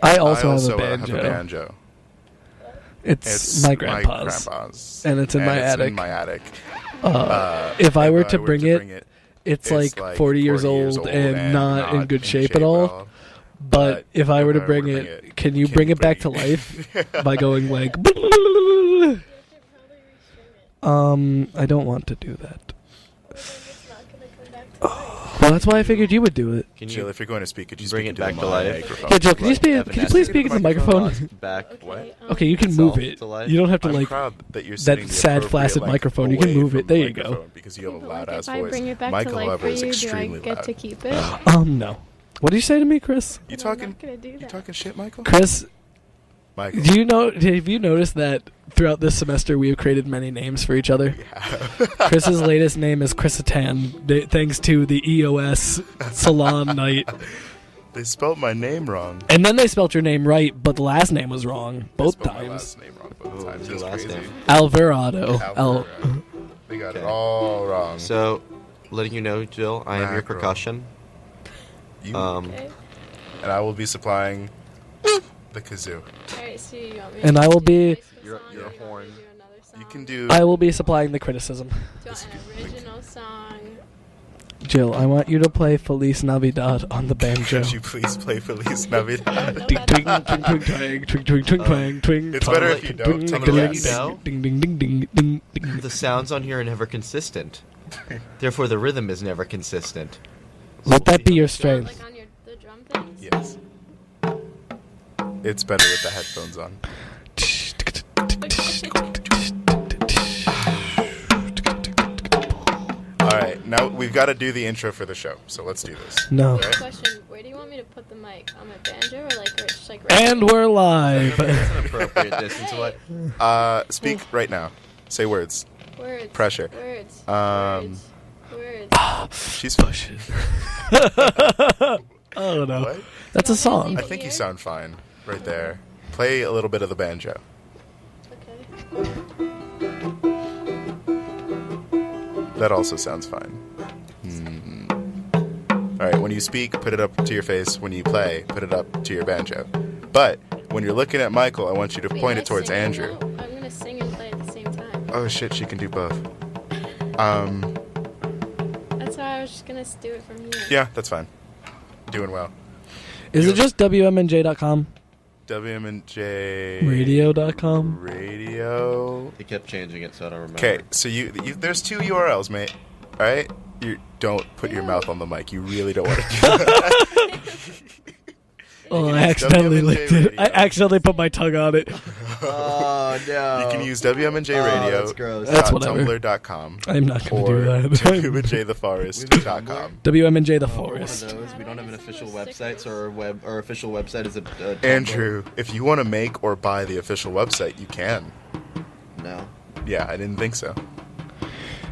I also have a banjo. It's my grandpa's. And it's in my attic. If I were to bring it, it's like 40 years old and not in good shape at all. But if I were to bring it, can you bring it back to life by going like... I don't want to do that. Well, that's why I figured you would do it. Jill, if you're going to speak, could you bring it back to life? Yeah, Jill, can you please speak into the microphone? Back. Okay, you can move it. You don't have to like that sad, flaccid microphone. You can move it. There you go. Because you have a loud ass voice. If I bring it back Michael, to life however, for is you, extremely do I get loud. to keep it? No. What did you say to me, Chris? You talking shit, Michael? Chris, Michael. Have you noticed that throughout this semester we have created many names for each other? Yeah. Chris's latest name is Chrisitan, thanks to the EOS salon night. They spelled my name wrong. And then they spelled your name right, but the last name was wrong both My times. last name wrong both times. That's crazy. Name? Alvarado. They got it all wrong. So, letting you know, Jill, I am your percussion. And I will be supplying the kazoo. Alright, so you want me And I will be... Your horn. You can do... I will be supplying the criticism. Do you want an original song? Jill, I want you to play Feliz Navidad on the banjo. Could you please play Feliz Navidad? Ding ding twing twing twang twing twing twing twang twing. It's better if you don't. I'm gonna let you know. Ding ding ding ding ding ding. The sounds on here are never consistent. Therefore, the rhythm is never consistent. Let that be your strength. Like on the drum things? Yes. It's better with the headphones on. Alright, now we've got to do the intro for the show, so let's do this. No. Okay? Question, where do you want me to put the mic? On my banjo or like where it's just like And we're live. That's an appropriate distance away. Speak right now. Say words. Words. Pressure. Words. Oh, She's pushing. oh no. What? That's a song. I think you sound fine right there. Play a little bit of the banjo. Okay. That also sounds fine. Alright, when you speak, put it up to your face. When you play, put it up to your banjo. But when you're looking at Michael, I want you to point it towards Andrew. I'm going to sing and play at the same time. Oh shit, she can do both. That's why I was just going to do it from here. Yeah, that's fine. Doing well. Is it just WMNJ.com? WMNJ... Radio.com? Radio... They kept changing it, so I don't remember. Okay, so you there's two URLs, mate. Alright? You don't put your mouth on the mic. You really don't want to do that. Oh, I accidentally licked it. I accidentally put my tongue on it. Oh, no. You can use WMNJ Radio. That's gross. That's whatever. Tumblr.com. I'm not going to do that. WMNJTheForest.com. WMNJ The One Forest. of those. We don't have an official website, so our official website is a Andrew, if you want to make or buy the official website, you can. No. Yeah, I didn't think so.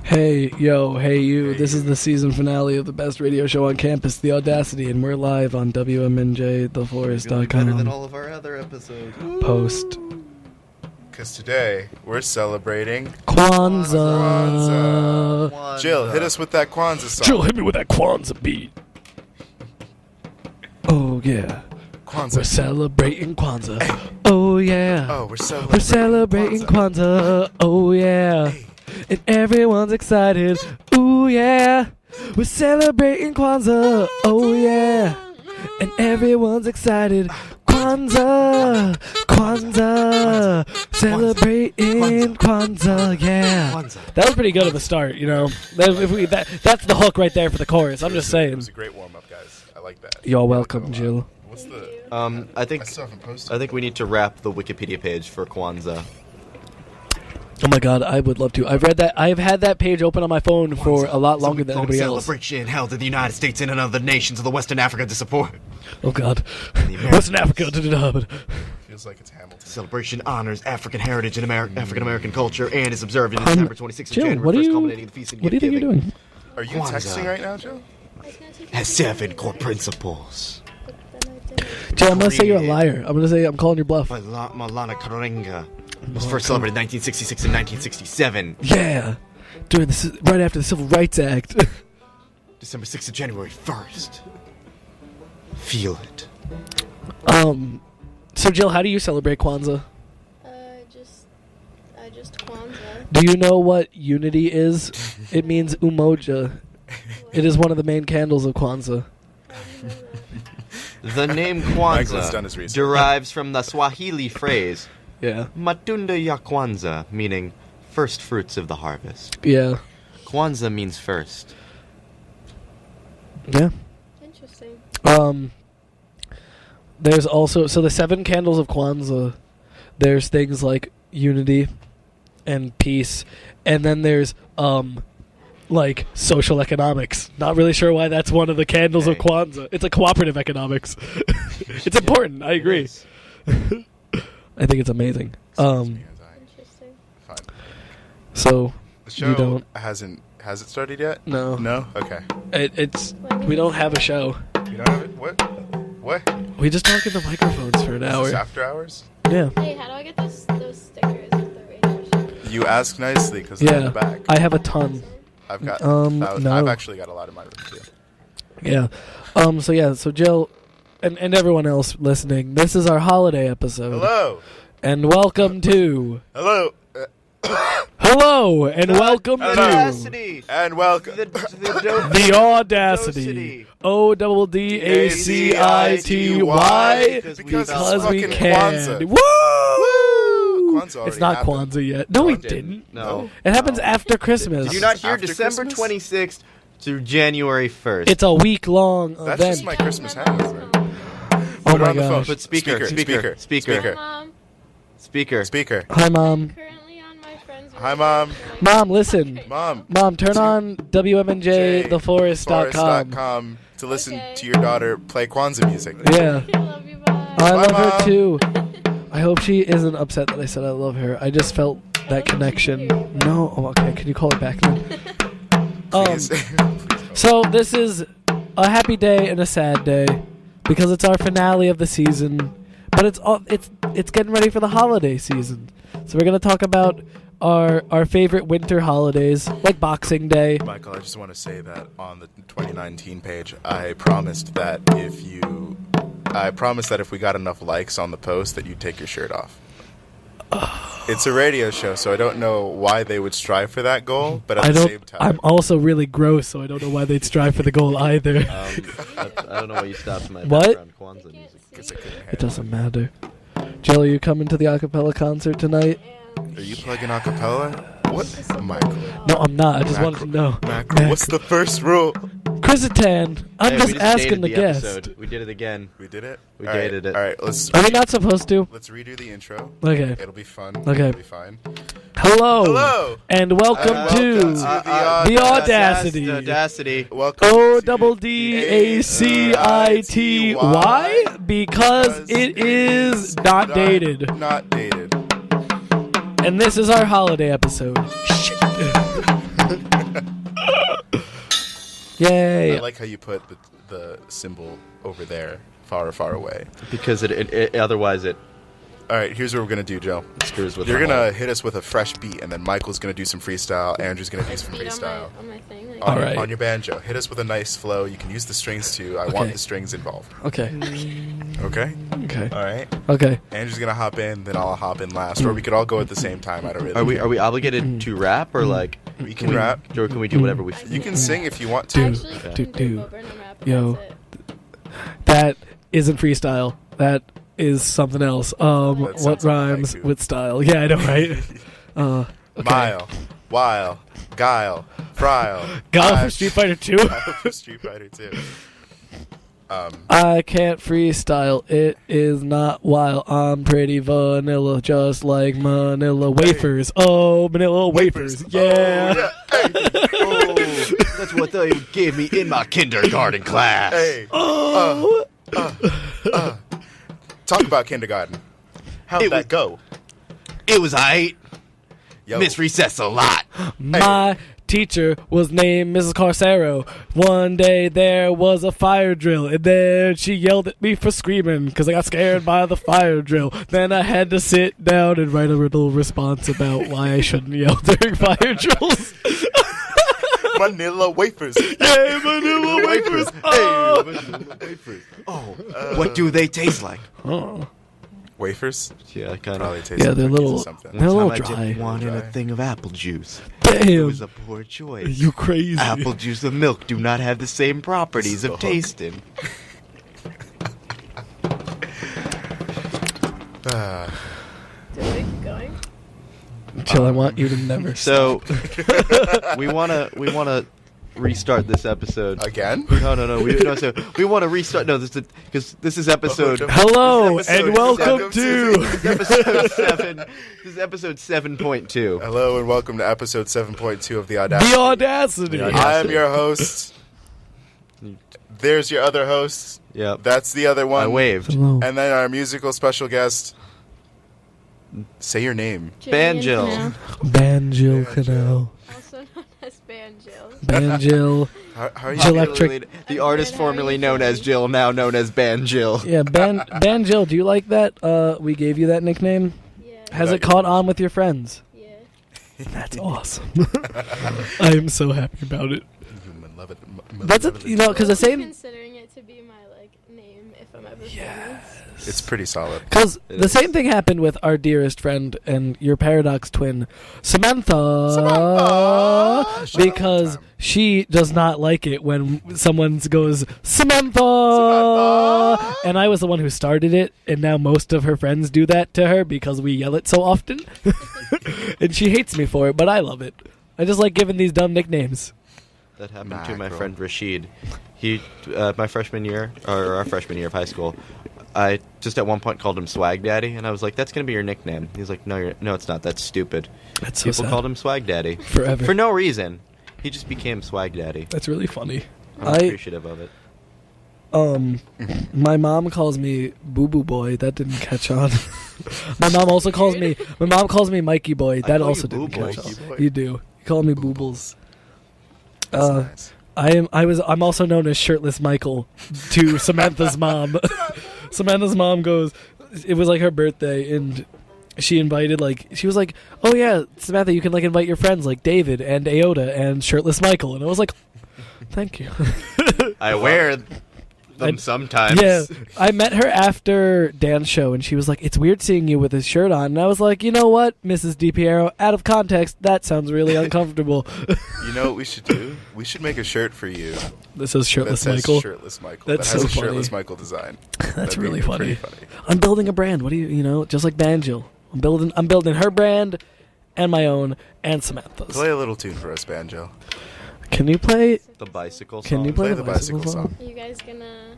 Hey, yo, hey you. This is the season finale of the best radio show on campus, The Audacity, and we're live on WMNJTheForest.com. Better than all of our other episodes. Post. Because today, we're celebrating Kwanzaa. Jill, hit us with that Kwanzaa song. Jill, hit me with that Kwanzaa beat. Oh, yeah. Kwanzaa. We're celebrating Kwanzaa. Oh, yeah. Oh, we're We're celebrating Kwanzaa. Oh, yeah. Hey. And everyone's excited. Ooh, yeah. We're celebrating Kwanzaa. Oh, yeah. And everyone's excited. Kwanzaa. Kwanzaa. Celebrating Kwanzaa. Yeah. That was pretty good of a start, you know. That's the hook right there for the chorus. I'm just It saying. was a great warm-up, guys. I like that. You're welcome, Jill. What's the... I think we need to wrap the Wikipedia page for Kwanzaa. Oh my god, I would love to. I've read that. I've had that page open on my phone for a lot longer than anybody else. Celebration held in the United States and in other nations of the Western Africa to support. Oh god. Western Africa. Feels like it's Hamilton. Celebration honors African heritage and African American culture and is observed in December 26th Jill, January, what do first you, culminating in the feast of what do you think you're Thanksgiving. doing? Are you texting right now, Jill? Has 7 core principles. Jill, I'm gonna say you're a liar. I'm gonna say I'm calling your bluff. Malana Karenga was first celebrated in 1966 and 1967. Yeah. During right after the Civil Rights Act. December 6th to January 1st. feel it. So Jill, how do you celebrate Kwanzaa? Just Kwanzaa. Do you know what unity is? It means umoja. It is one of the main candles of Kwanzaa. How do you know that? The name Michael has done Kwanzaa his research. derives from the Swahili phrase Yeah. Matunda ya Kwanzaa, meaning first fruits of the harvest. Yeah. Kwanzaa means first. Yeah. Interesting. There's also the 7 candles of Kwanzaa. There's things like unity and peace, and then there's like social economics. Not really sure why that's one of the candles of Okay. Kwanzaa. It's a cooperative economics. It's important. I agree. Yes. I think it's amazing. Interesting. Fine. So The show you don't. has it started yet? No. No? Okay. It's we don't have a show. You don't have it? What? We just talk in the microphones for an Is hour. this after hours? Yeah. Hey, how do I get those stickers with the radio show? You ask nicely because they're in Yeah. the back. I have a ton. I've got. no. I've actually got a lot in my room too. Yeah. So Jill and everyone else listening, this is our holiday episode. Hello. And welcome to Hello. Hello and welcome to Audacity! And welcome. the Audacity. Oddacity. Because Because we fucking can. Kwanzaa. Woo! Kwanzaa It's already not happened. Kwanzaa yet. No, we It didn't. No. It happens after Christmas. Did you not hear After December Christmas? 26th to January 1st? It's a week-long That's event. just my Christmas hangover. Oh Put it my on the phone. gosh. Put speaker. Speaker. Mom, Speaker. Hi, I'm Mom. currently on my friend's. Hi, Mom. Mom, listen. Mom. Mom, turn on WMNJTheForest.com. Forest.com to listen Okay. to your daughter play Kwanzaa music. Yeah. I love you, bye. I love Mom. her too. I hope she isn't upset that I said I love her. I just felt that connection. No. Oh, okay. Can you call her back then? Please. So this is a happy day and a sad day because it's our finale of the season, but it's getting ready for the holiday season. So we're gonna talk about our favorite winter holidays, like Boxing Day. Michael, I just want to say that on the 2019 page, I promised that if we got enough likes on the post that you'd take your shirt off. It's a radio show, so I don't know why they would strive for that goal, but at the same time... I'm also really gross, so I don't know why they'd strive for the goal either. I don't know why you stopped my What? background Kwanzaa music. It doesn't matter. Jill, are you coming to the acapella concert tonight? Are you plugging a cappella? What? Michael. No, I'm not. I just wanted to know. Michael, what's the first rule? Chrisitan, I'm Hey, just we asking dated the guest. episode. We did it again. We did it? We All right, dated it. All right, let's Are we not supposed to? redo the intro. Okay. It'll be fun. Okay. It'll be fine. Hello. Hello. And welcome And to welcome the Audacity. Audacity. Welcome ODDACITY because it is not dated. Not dated. And this is our holiday episode. Shit. Yay. I like how you put the symbol over there, far, far away. Because it otherwise it All right, here's what we're gonna do, Joe. screws with You're the gonna whole- hit us with a fresh beat, and then Michael's gonna do some freestyle. Andrew's gonna do some Beat freestyle. on my thing. Like, All right. On your banjo, hit us with a nice flow. You can use the strings too. I Okay. want the strings involved. Okay. Okay. Okay. All right. Okay. Andrew's gonna hop in, then I'll hop in last, or we could all go at the same time. I don't really. Are we obligated to rap or like We can rap. or can we do whatever we? You can sing if you want I to. actually do, can do. go over and rap, and Yo. that's it. That isn't freestyle. That is something else. That What sounds rhymes like you. with style? Yeah, I know, right? Okay. Mile, Wile, Guile, Fryle. Guile from Street Fighter 2. Guile from Street Fighter 2. I can't freestyle. It is not wild. I'm pretty vanilla, just like Manila wafers. Oh, Manila wafers. Yeah. Oh, That's what they gave me in my kindergarten class. Hey. Oh. Talk about kindergarten. How'd It that was- go? It was aight. Yo. Miss recess a lot. My teacher was named Mrs. Carcero. One day there was a fire drill, and then she yelled at me for screaming because I got scared by the fire drill. Then I had to sit down and write a little response about why I shouldn't yell during fire drills. Manila wafers. Yay, vanilla wafers. Oh. Hey, vanilla wafers. Oh, what do they taste like? Oh. Wafers? Yeah, kind Probably of. taste Yeah, like they're cookies little- or something. they're a little I dry. dipped one in a Dry. thing of apple juice. It Damn. was a poor choice. You crazy. Apple juice and milk do not have the same properties So- of tasting. Ah, Do we keep going? Jill, I want you to never. So we wanna restart this episode. again? So we want to restart. No, because this is episode. Hello this is episode- and welcome welcome to. This is episode 7. This is episode 7.2. Hello and welcome to episode 7.2 of the Audacity. The Audacity. The I am Audacity. your host. There's your other host. Yep. That's the other one. I waved. Hello. And then our musical special guest. Say your name. Banjill. Jillian Banjill Banjo. Canal. Canal, also known as Banjill. Banjill. How are you? Jill- Electric- The artist formerly known as Jill, now known as Banjill. Yeah, Banjill. Do you like that? We gave you that nickname. Yeah. Has Got it your caught on with your friends? Yeah. That's awesome. I am so happy about it. Malevolent- That's it. You know, because the I'm same. considering it to be my name if I'm ever Yes. It's pretty solid. Because It the is. same thing happened with our dearest friend and your paradox twin, Samantha. Samantha! Because she does not like it when someone goes, Samantha! Samantha! And I was the one who started it, and now most of her friends do that to her because we yell it so often. And she hates me for it, but I love it. I just like giving these dumb nicknames. That happened to my Mackerel. friend Rashid. He, my freshman year, or our freshman year of high school, I just at one point called him Swag Daddy, and I was like, "That's gonna be your nickname." He's like, "No, no, it's not. That's stupid." That's so People sad. called him Swag Daddy Forever. for no reason. He just became Swag Daddy. That's really funny. I'm appreciative of it. My mom calls me Boo Boo Boy. That didn't catch on. My mom also calls me. My mom calls me Mikey Boy. I That call also you Boo didn't Boy. catch on. Mikey Boy. You do. You call me Boobles. That's nice. I'm also known as Shirtless Michael to Samantha's mom. Samantha's mom goes, it was like her birthday, and she invited, she was like, oh yeah, Samantha, you can invite your friends like David and Aota and Shirtless Michael. And I was like, thank you. I wear them sometimes. Yeah, I met her after Dan's show, and she was like, it's weird seeing you with his shirt on. And I was like, you know what, Mrs. DiPiero, out of context, that sounds really uncomfortable. You know what we should do? We should make a shirt for you This is that Shirtless says Michael. Shirtless Michael. That's that has so a Shirtless funny. Michael design. That's That'd be really pretty funny. I'm building a brand. What do you know, just like Banjill. I'm building her brand and my own and Samantha's. Play a little tune for us, Banjo. Can you play? The bicycle song. Can you play, Play the bicycle song. Are you guys gonna?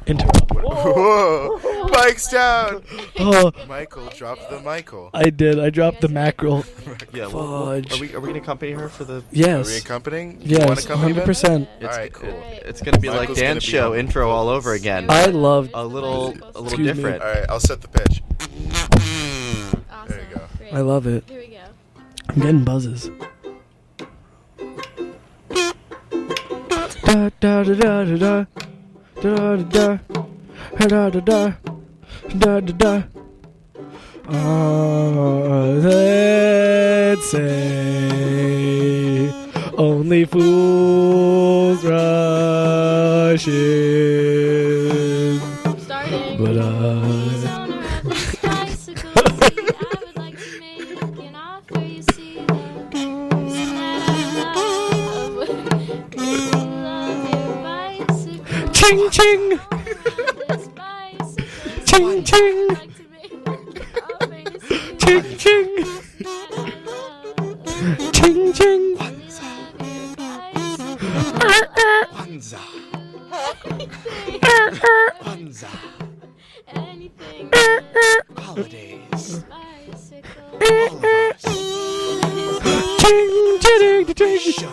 Interrupt. Whoa! Mike's down! Oh, Michael, drop the Michael. I did. I dropped the mackerel. Yeah, Fudge. are we gonna accompany her for the? Are we Yes. accompanying? You want Yes. accompaniment? 100%. It's, Alright, cool. It's gonna be Michael's like Dan's gonna be show on intro all vocals. over again. I loved- a little Excuse me. different. Alright, I'll set the pitch. Awesome. There you go. Great. I love it. Here we go. I'm getting buzzes. Da da da da da da da da da da da da da da. Let's say only fools rush in, Starting. but Please owner of this bicycle seat, I would like to make an offer. You see the reason that I love your bicycle. ching ching, This bicycle. ching ching, I'd like to make an offer. You see ching ching, that I love ching ching. your bicycle. Panza. Panza. Anything. Holidays. Bicycle. All of us. Ching ching ching.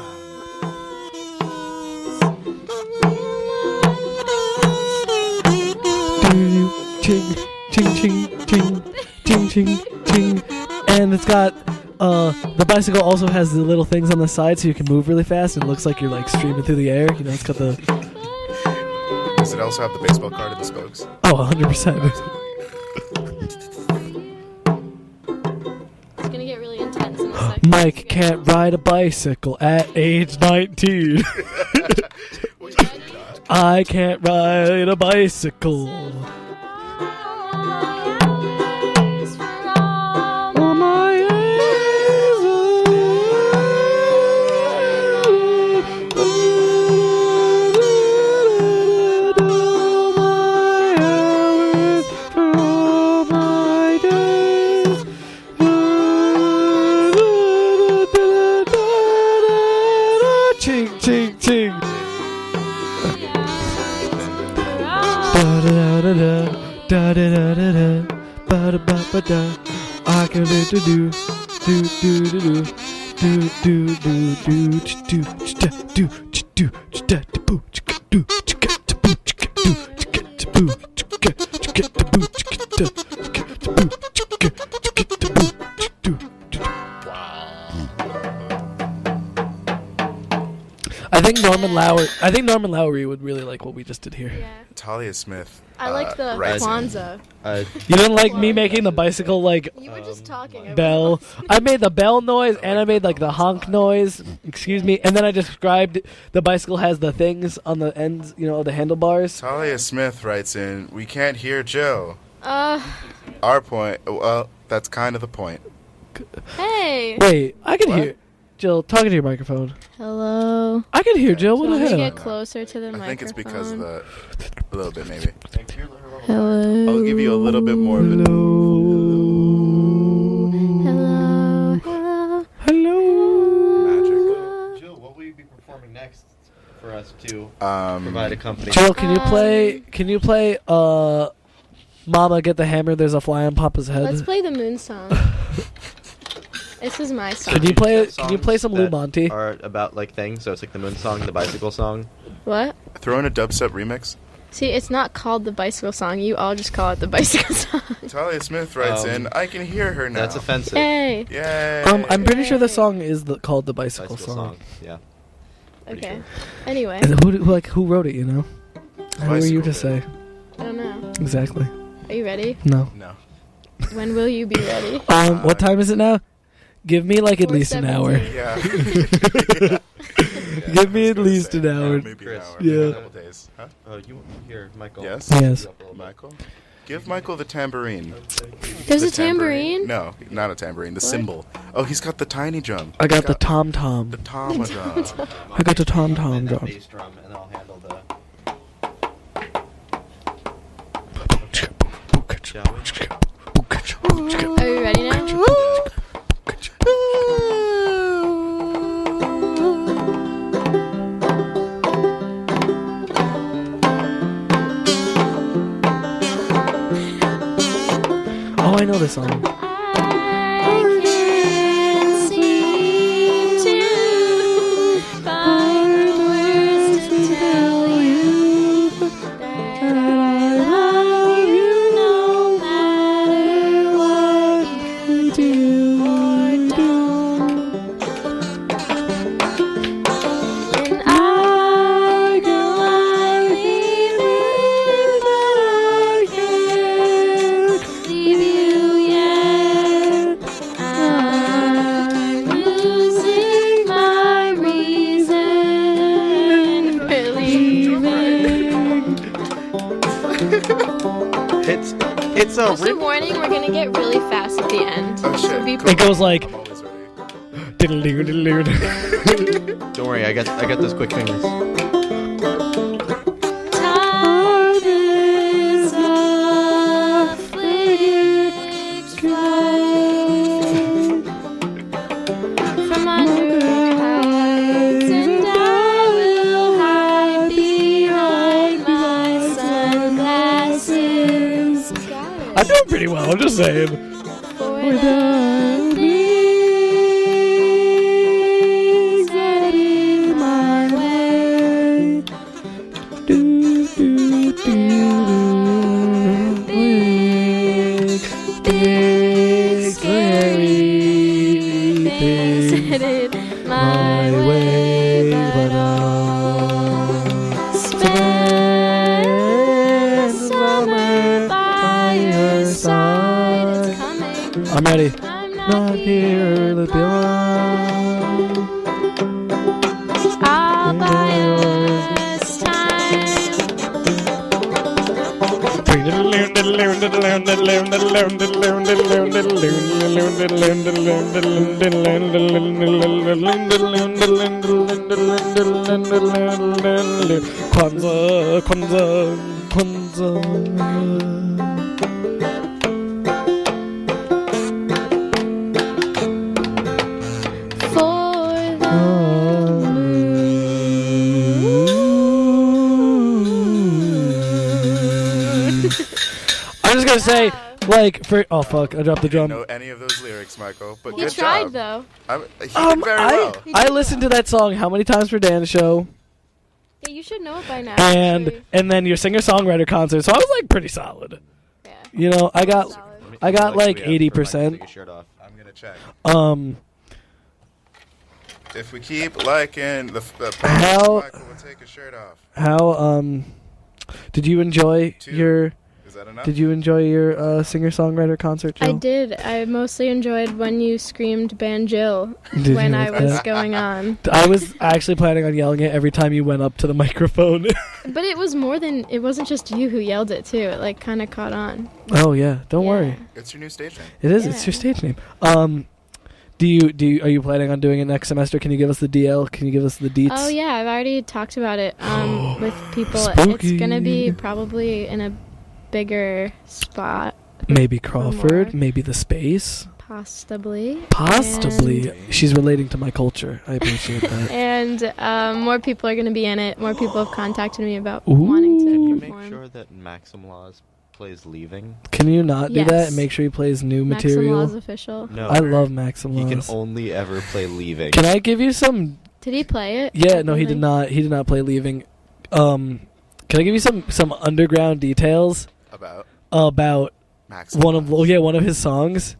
Ching ching ching ching ching ching ching. And it's got the bicycle also has the little things on the side so you can move really fast and it looks like you're like streaming through the air. You know, it's got the Does it also have the baseball card in the spokes? 100%. It's gonna get really intense in a second. My Mike can't ride a bicycle at age 19. I can't ride a bicycle. Oh, my ching, ching, ching. Da-da-da-da-da, I can do do do do do do do do do I think Norman Lowry would really like what we just did here. Yeah. Talia Smith. I like the writes in. Kwanzaa. You didn't like me making the bicycle like You were just talking. bell. I made the bell noise and I made like the honk noise. Excuse me. And then I described the bicycle has the things on the ends, you know, the handlebars. Talia Smith writes in, we can't hear Joe. Hey. Our point, well, that's kind of the point. Wait, I can What? hear. Jill, talking to your microphone. Hello. I can hear Jill. What Want the me to hell? get closer to the microphone? I think it's because of the, a little bit maybe. Hello. I'll give you a little bit more of it. Hello. Hello. Hello. Magic. Jill, what will you be performing next for us to Um, provide a company? Jill, can you play? Can you play? Mama, get the hammer. There's a fly on Papa's head. Let's play the moon song. This is my song. Can you play? Have Can you play some songs Lou that Monte? Are about like things, so it's like the moon song, the bicycle song. What? Throw in a dubstep remix. See, it's not called the bicycle song. You all just call it the bicycle song. Talia Smith writes in, I can hear her now. That's offensive. Hey. Yay. I'm pretty sure the song is called the bicycle, Bicycle song. song. Yeah. Okay. Anyway, And who wrote it? You know? Who are you to say? I don't know. Exactly. Are you ready? No. No. When will you be ready? What time is it now? Give me like at least an hour. 4:17. Yeah. Give me at least an hour. Maybe an Chris. hour. Yeah. Maybe a couple days. Huh? You here, Michael? Yes? Yes. Michael? Give Michael the tambourine. There's The a tambourine? No, not a tambourine. The cymbal. Oh, he's got the tiny drum. I got the He's tom tom. The tom drum. I got the tom tom And that drum. bass drum, and then I'll handle the. Shall we? Are you ready now? Oh, I know this song. I can't seem to find words to tell you that I love you no matter what you do or don't. And I know I leave it, but I can't leave you yet. I'm losing my reason for leaving. It's a Just a warning, we're gonna get really fast at the end. Oh, shit. So be Cool. It goes like. I'm always ready. Don't worry, I got those quick fingers. Time is a flick's flight from under heights, and I will hide behind my sunglasses. I'm doing pretty well. I'm just saying. For the things that in my way. Do, do, do, big, scary Things things that in my my way, way, but I'll spend summer by your side. It's coming. I'm ready. I'm Not here to belong. Kwanzaa, Kwanzaa, Kwanzaa. For the I'm just gonna say, like, for oh fuck, I dropped the I didn't drum. know any of those lyrics, Michael, but He good tried job. though. He did very well. I listened to that song how many times for Dan's show, Yeah, you should know it by now. and actually. then your singer-songwriter concert, so I was like pretty solid. Yeah. You know, I got Solid. I got like we have for Michael to 80%. take his shirt off. I'm gonna check. If If we keep liking the post, How- Michael will take his shirt off. how did you enjoy 2. your Is that enough? Did you enjoy your singer-songwriter concert, Jill? I did. I mostly enjoyed when you screamed Banjill Did when you I like was that? going on. I was actually planning on yelling it every time you went up to the microphone. But it was more than, it wasn't just you who yelled it too. It like kind of caught on. Oh yeah, don't Yeah. worry. It's your new stage name. It is. It's your Yeah. stage name. Are you planning on doing it next semester? Can you give us the DL? Can you give us the deets? Oh yeah, I've already talked about it with people. Spooky. It's gonna be probably in a bigger spot, Maybe Crawford. More. Maybe the space. possibly. Possibly. And- She's relating to my culture. I appreciate that. And more people are gonna be in it. More people have contacted me about Ooh. wanting to Can you perform. make sure that Maxim Laws plays Leaving? Can you not do that Yes. and make sure he plays new Maxim material? Law's official. No. I love Maxim He can Laws. only ever play Leaving. Can I give you some? Did he play it? Yeah, I no, he don't did think- not. He did not play Leaving. Can I give you some underground details about Max. one of his songs?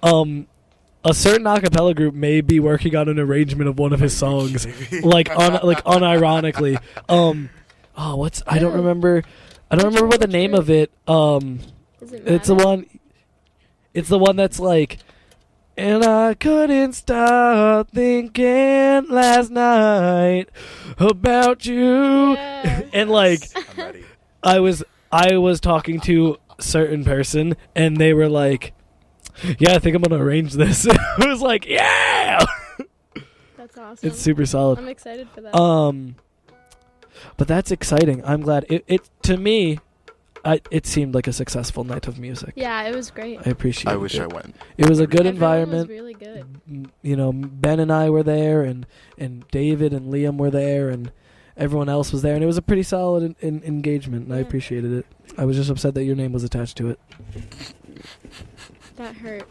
A certain acapella group may be working on an arrangement of one of his songs, unironically. I don't remember what the name of it. Does it It's the matter? one. It's the one that's like, and I couldn't stop thinking last night about you. Yes. And like, I'm ready. I was talking to a certain person, and they were like, "Yeah, I think I'm gonna arrange this." I was like, "Yeah!" That's awesome. It's super solid. I'm excited for that. But that's exciting. I'm glad. It to me, it seemed like a successful night of music. Yeah, it was great. I appreciate it. I wish I went. It was a good Everyone environment. was really good. You know, Ben and I were there, and David and Liam were there, and everyone else was there, and it was a pretty solid engagement, and I Yeah. appreciated it. I was just upset that your name was attached to it. That hurt.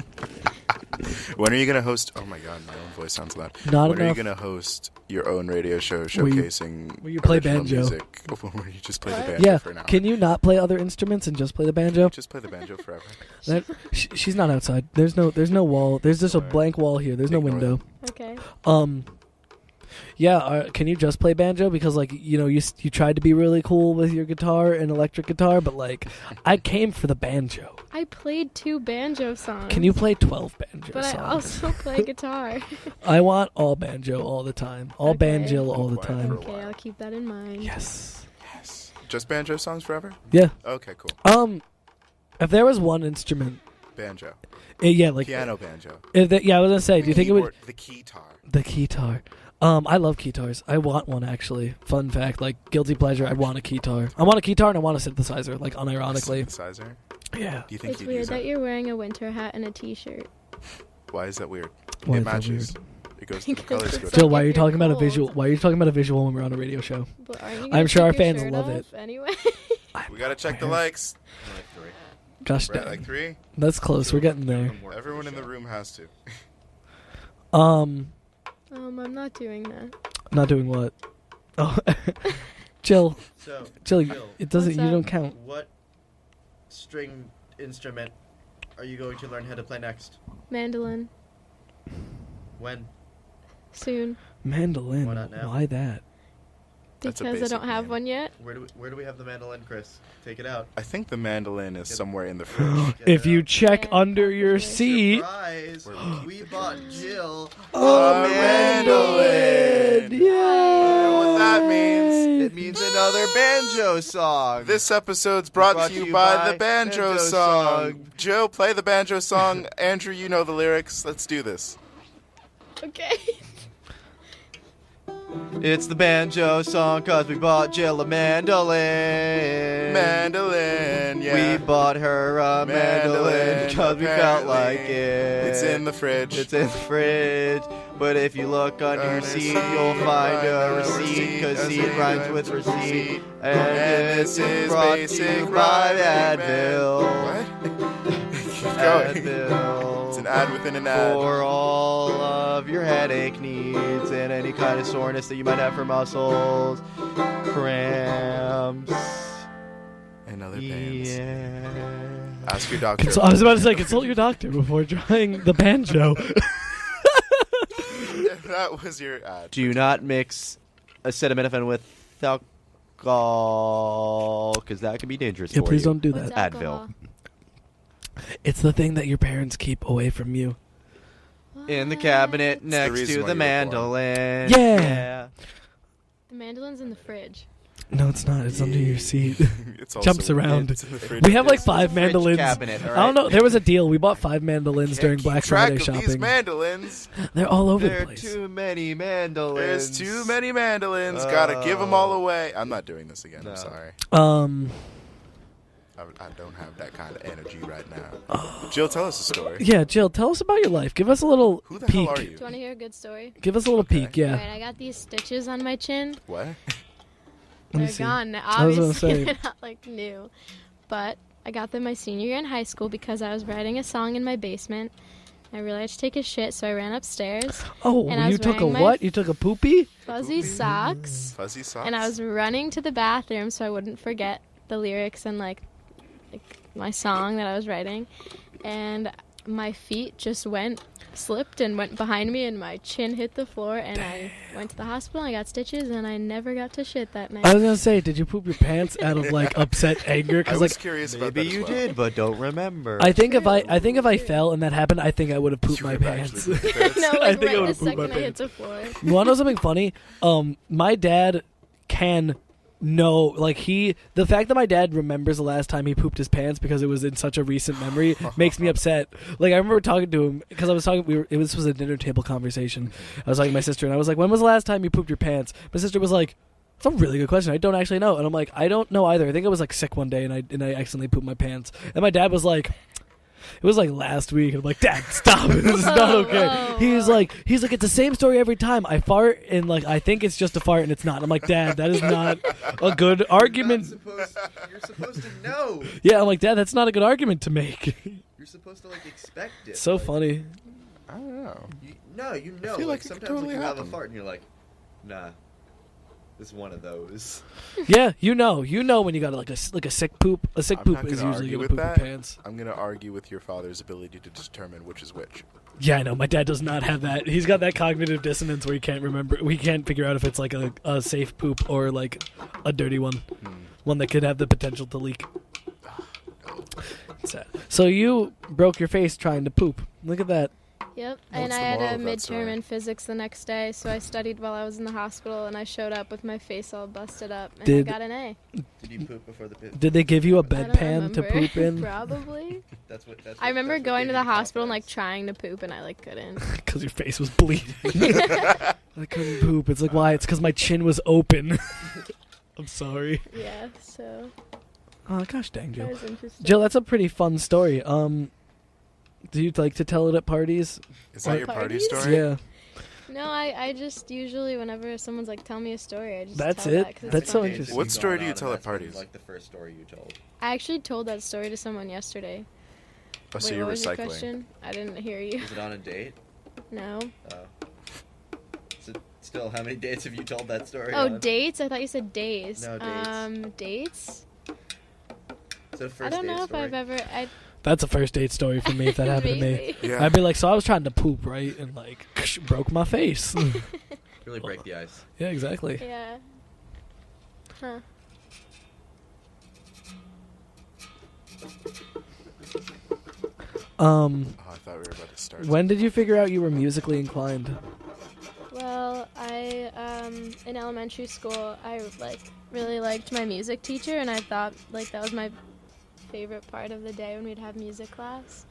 When are you gonna host? Oh my god, my own voice sounds loud. Not When are you enough. gonna host your own radio show Where you- showcasing where you play original banjo. music? Where you just play What? the banjo Yeah, for now. can you not play other instruments and just play the banjo? just play the banjo forever? That, she's not outside. There's no wall. There's just a Alright. blank wall here. There's no Ignore window. Okay. Yeah, can you just play banjo? Because like you tried to be really cool with your guitar and electric guitar, but like I came for the banjo. I played 2 banjo songs. Can you play 12 banjo But I songs? also play guitar. I want all banjo all the time. All Okay. Banjill all the Quiet time. for a Okay, while. I'll keep that in mind. Yes. Yes. Just banjo songs forever? Yeah. Okay, cool. If there was one instrument, Banjo. yeah, like Piano banjo. yeah, I was gonna say, do you think it would Keyboard- the keytar? the keytar? I love keytars. I want one actually. Fun fact, like guilty pleasure. I want a keytar. I want a keytar and I want a synthesizer. Like unironically. Synthesizer? Yeah. Do you think It's you'd weird use that it? you're wearing a winter hat and a t-shirt. Why is that weird? Why It is that matches. It goes. The Because colors it's go. like Jill, why if are you you're talking about a cold. visual? Why are you talking about a visual when we're on a radio show? But aren't you I'm gonna sure our take your fans shirt love off it. Anyway. We gotta check the likes. Gosh, We're at dang. like 3. That's close. We're getting there. Everyone in the room has to. Um, I'm not doing that. not doing what? Oh, Jill, So, Jill, Jill, it doesn't. What's You up? don't count. what string instrument are you going to learn how to play next? Mandolin. When? Soon. Mandolin. Why not now? Why that? That's a Because I basic don't have name. one yet. Where do we have the mandolin, Chris? Take it out. I think the mandolin is somewhere in the fridge. Get If it you out. check Yeah, under your probably. seat. Surprise! We bought Jill A mandolin! Yay! You know what that means? It means another banjo song. This episode's brought to you by the banjo song. Joe, play the banjo song. Andrew, you know the lyrics. Let's do this. Okay. It's the banjo song 'cause we bought Jill a mandolin. Mandolin, yeah. We bought her a mandolin 'cause we felt like apparently. it. It's in the fridge. It's in the fridge. But if you look under your seat, you'll find a receipt 'cause seat rhymes with receipt. And this is brought to you by Advil. What? Keep going. Advil. It's an ad within an ad. For all of your headache needs and any kind of soreness that you might have for muscles, cramps. And other bands. Yeah. Ask your doctor. So I was about to say, consult your doctor before trying the banjo. That was your ad. Do not mix acetaminophen with alcohol because that can be dangerous Yeah, for please you. don't do What's that. Advil. alcohol? It's the thing that your parents keep away from you. In the cabinet next reason to why the you were born. mandolin. Yeah. The mandolin's in the fridge. No, it's not. It's under your seat. It's also Jumps around. It's in the fridge. We have like It's 5 Fridge mandolins. cabinet, all I don't right? know. There was a deal. We bought 5 mandolins Can't during keep Black track Friday of these shopping. mandolins. They're all over There the are place. too many mandolins. There's too many mandolins. Gotta give them all away. I'm not doing this again. No. I'm sorry. I don't have that kind of energy right now. Jill, tell us a story. Yeah, Jill, tell us about your life. Give us a little Who the peek. hell are Do you? you want to hear a good story? Give us a little Okay. peek. Yeah. Alright, I got these stitches on my chin. What? Let me They're see. gone. I was gonna Obviously, say. they're not like new. But I got them my senior year in high school because I was writing a song in my basement. I really had to take a shit, so I ran upstairs. Oh, And I you was took a wearing my what? You took a poopy? Fuzzy socks. Fuzzy socks. And I was running to the bathroom so I wouldn't forget the lyrics and like my song that I was writing. And my feet just slipped and went behind me, and my chin hit the floor, and I went to the hospital. I got stitches, and I never got to shit that night. I was gonna say, did you poop your pants out of like upset anger? I Because was like, curious about Maybe that as you well. did, but don't remember. I think if I fell and that happened, I think I would have pooped You my would've pants. actually pooped your pants. No, I like think I right the would've pooped my second I hit pants. the floor. You want to know something funny? My dad can know, like the fact that my dad remembers the last time he pooped his pants because it was in such a recent memory makes me upset. Like I remember talking to him because I was talking. This was a dinner table conversation. I was talking to my sister and I was like, "When was the last time you pooped your pants?" My sister was like, "It's a really good question. I don't actually know." And I'm like, "I don't know either. I think I was like sick one day and I accidentally pooped my pants." And my dad was like, "It was like last week." And I'm like, "Dad, stop! This is not okay." Whoa, He's like, "It's the same story every time. I fart and like I think it's just a fart and it's not." I'm like, "Dad, that is not a good argument." You're supposed to know. Yeah, I'm like, "Dad, that's not a good argument to make." You're supposed to like expect it. So like, funny. I don't know. You know. feel like it could sometimes totally you have a happen. fart and you're like, nah, this is one of those. Yeah, you know when you got like a sick poop. A sick I'm poop not is gonna usually argue gonna with poop your that. pants. I'm gonna argue with your father's ability to determine which is which. Yeah, I know. My dad does not have that. He's got that cognitive dissonance where he can't remember. We can't figure out if it's like a safe poop or like a dirty one, one that could have the potential to leak. Sad. So you broke your face trying to poop. Look at that. Yep. What's And the I had moral a of that midterm story? in physics the next day, so I studied while I was in the hospital, and I showed up with my face all busted up, and I Did- got an A. Did you poop before the pit? Did they give you a I don't bedpan to remember. poop in? Probably. That's what. I remember that's what going gave to you the hospital and like confidence. trying to poop, and I like couldn't. Because your face was bleeding. I couldn't poop. It's like, why? It's because my chin was open. I'm sorry. Yeah. So Oh, gosh dang, that Jill. was interesting. Jill, that's a pretty fun story. Do you like to tell it at parties? Is that your party Parties? story? Yeah. No, I just usually whenever someone's like, tell me a story, I just That's tell it? that 'cause it's That's so fun. interesting. What story do you Gone on, tell and at that's been, parties? Like the first story you told. I actually told that story to someone yesterday. Oh, so Wait, you're what was your recycling. question? I didn't hear you. Was it on a date? No. Oh. So still, how many dates have you told that story? Oh, on? dates? I thought you said days. No, dates. Dates? Is that a first I don't date know story? if I've ever. That's a first date story for me if that happened to me. Maybe. Yeah. I'd be like, so I was trying to poop, right? And like, broke my face. Really break the ice. Yeah, exactly. Yeah. Huh. Oh, I thought we were about to start. When did you figure out you were musically inclined? Well, in elementary school, I really liked my music teacher, and I thought that was my favorite part of the day when we'd have music class.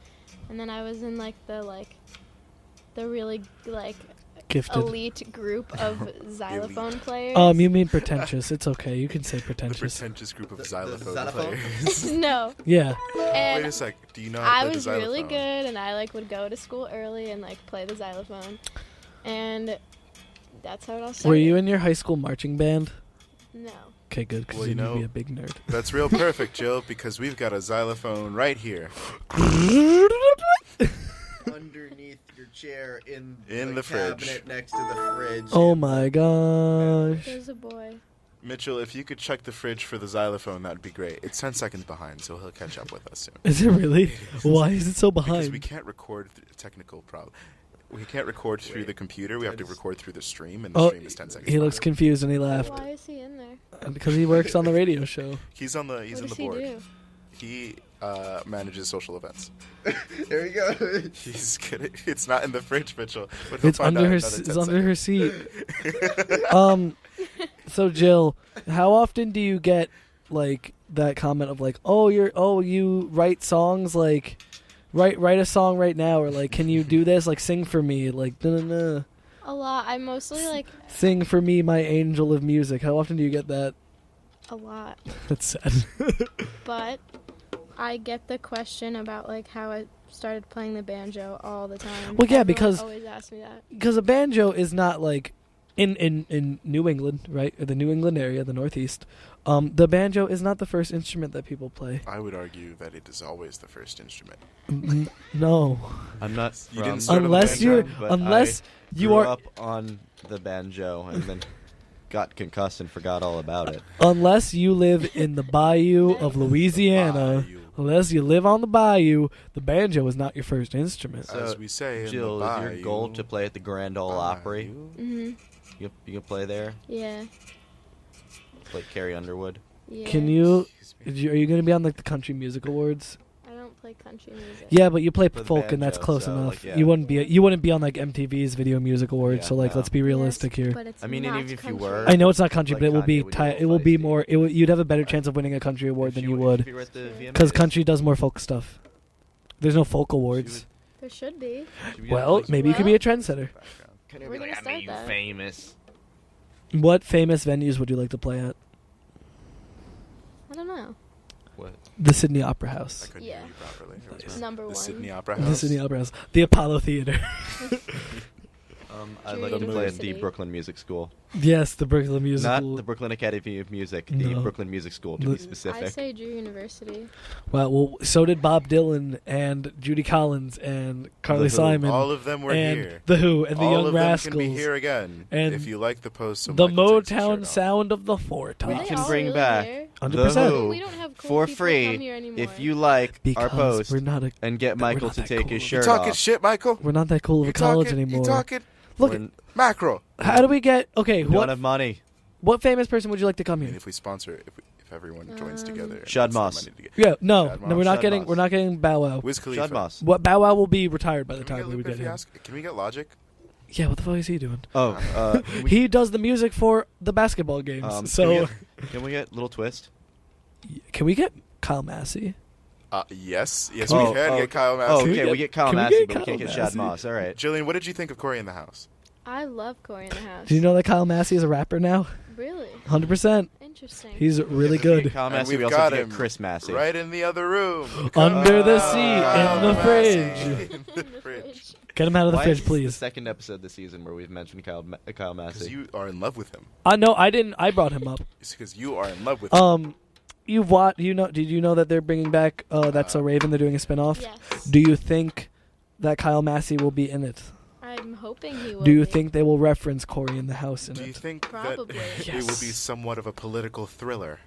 And then I was in the really Gifted. elite group of xylophone players. You mean pretentious. It's okay. You can say The pretentious. pretentious group of The xylophone xylophone? players. No. Yeah. And Wait a sec. Do you know how to I play the was xylophone? really good, and I would go to school early and play the xylophone, and that's how it all started. Were you in your high school marching band? No. Okay, good, because Well, you'd you know- be a big nerd. That's real perfect, Jill, because we've got a xylophone right here. Underneath your chair in the fridge. cabinet next to the fridge. Oh my gosh. There's a boy. Mitchell, if you could check the fridge for the xylophone, that'd be great. It's 10 seconds behind, so he'll catch up with us soon. Is it really? Why is it so Because behind? we can't record technical problem. We can't record through the computer. We have to record through the stream, and the stream is 10 seconds. He looks behind. confused and he laughed. Why is he in there? Because he works on the radio show. He's on the What the does he board. do? He manages social events. There you go. He's kidding. It's not in the fridge, Mitchell. But he'll It's find under out her. in another It's 10 under her seconds. seat. So Jill, how often do you get that comment of you write songs write a song right now, or can you do this, sing for me, nah. A lot. I mostly Sing for me, my angel of music. How often do you get that? a lot, That's sad. but I get the question about how I started playing the banjo all the time. Well, yeah, Everyone because- always asks me that. Because a banjo is not in New England, right? Or the New England area, the Northeast. The banjo is not the first instrument that people play. I would argue that it is always the first instrument. No. I'm not You from didn't start on the Unless banjo, you're but unless I you grew are up on the banjo and then got concussed and forgot all about it. unless you live in the bayou of Louisiana. Bayou. Unless you live on the bayou, the banjo is not your first instrument. So, As we say Jill, in the is your bayou, goal to play at the Grand Ole Opry? Mhm. You can play there? Yeah. Like Carrie Underwood? Yeah. Can you? Excuse me. Are you going to be on the Country Music Awards? I don't play country music. Yeah, but you play For the folk, and that's banjo, close so, enough. yeah. You wouldn't be on MTV's Video Music Awards. Yeah, so no. let's be realistic Yes, here. But it's I mean, and not even if you country. were- I know it's not country, Like but it will be Kanye would be a it will be feisty. more. You'd have a better chance of winning a country award than you If would, you were at the VMAs, because country does more folk stuff. There's no folk awards. There should be. she'd be on, Well, like, maybe you could be a trendsetter. Can We're gonna start that. famous. What famous venues would you like to play at? I don't know. What? The Sydney Opera House. I couldn't Yeah. hear you properly. Nice. Number The one. Sydney Opera The House. Sydney Opera House. The Apollo Theater. I'd like to Jillian play at the University. Brooklyn Music School. Yes, the Brooklyn Musical. Not the Brooklyn Academy of Music, the No. Brooklyn Music School, to The- be specific. I say Drew University. Well, so did Bob Dylan and Judy Collins and Carly Who. Simon. All of them were and here. The Who and the All Young of them Rascals. can be here again. And if you like the post, so the Michael takes his Motown shirt off. sound of the Four Are We they can all bring really back here? 100%. The Who We don't have cool for people free come here anymore. if you like Because our post we're not a and get we're Michael not to that take cool. his You shirt talking off. shit, Michael? we're not that cool of a You college talking? anymore. You talking? Look, We're- Mackerel. how do we get? Okay, we don't have money. what famous person would you like to come I mean, here? if we sponsor, if everyone joins together, and Shad puts their Moss. money together. Yeah, no, Shad no, we're not Shad getting Moss. we're not getting Bow Wow. Wiz Khalifa. Shad Moss. What Bow Wow will be retired by the Can we time we get would Lupe get him. Fiasco? Can we get Logic? Yeah, what the fuck is he doing? Oh, He does the music for the basketball games. So can we get Little Twist? can we get Kyle Massey? Yes, Oh, we can get Kyle Massey. Oh, Can we okay, get- we get Kyle can we Massey, get but we Kyle can't get Shad Massey? Moss. All right. Jillian, what did you think of Corey in the House? I love Corey in the House. Do you know that Kyle Massey is a rapper now? Really? 100%. Interesting. He's really We get good. Kyle And Massey. we've We also got have to him get Chris Massey. Right in the other room. Under the Kyle seat, in the Massey. fridge. In the fridge. Get him out of the Why fridge, is this please. the second episode this season where we've mentioned Kyle Because Massey. you are in love with him. No, I didn't. I brought him up. It's because you are in love with him. You've watched. Did you know that they're bringing back That's So Raven? They're doing a spinoff. Yes. Do you think that Kyle Massey will be in it? I'm hoping he will. Do you be. think they will reference Corey in the House in Do you it? think Probably. that it will be somewhat of a political thriller?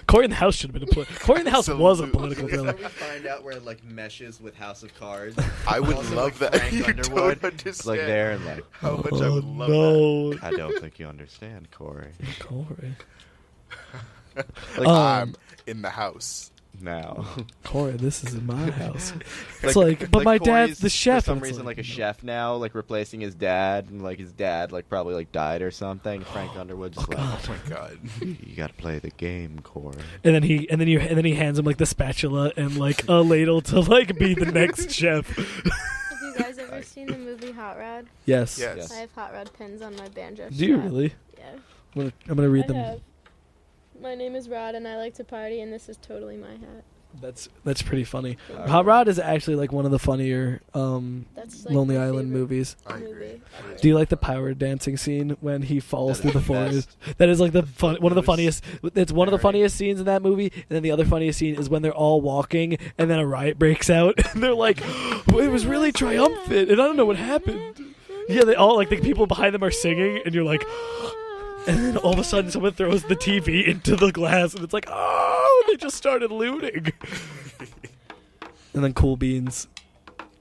Corey in the House should have been Corey in the House was a Absolutely. political So thriller. we find out where it like meshes with House of Cards. I would Also, love like, that. Frank You Underwood don't is like understand there and like, how much I Oh would love no, I don't think you understand, Corey. Corey. Like, I'm in the house. now. Corey, this is in my house. It's like, but my dad's Corey's, the chef. For some and it's reason, like a no. chef now, like replacing his dad, and like his dad, like probably like died or something. Frank Underwood just like, Oh my god. you gotta play the game, Corey. And then he hands him like the spatula and like a ladle to like be the next chef. Have you guys ever seen the movie Hot Rod? Yes. Yes. I have Hot Rod pins on my banjo. Do you strap. really? Yeah. I'm gonna read I them. have. My name is Rod, and I like to party, and this is totally my hat. That's pretty funny. Alright. Hot Rod is actually like one of the funnier That's like Lonely my Island favorite movies. I agree. movie. Do you like the power dancing scene when he falls That through is the the forest? best. That is like the one of the Those funniest. It's one of the parody. funniest scenes in that movie. And then the other funniest scene is when they're all walking and then a riot breaks out and they're like, "It was really triumphant," and I don't know what happened. Yeah, they all like the people behind them are singing, and you're like, and then all of a sudden someone throws the TV into the glass, and it's like, oh, they just started looting. And then Cool Beans.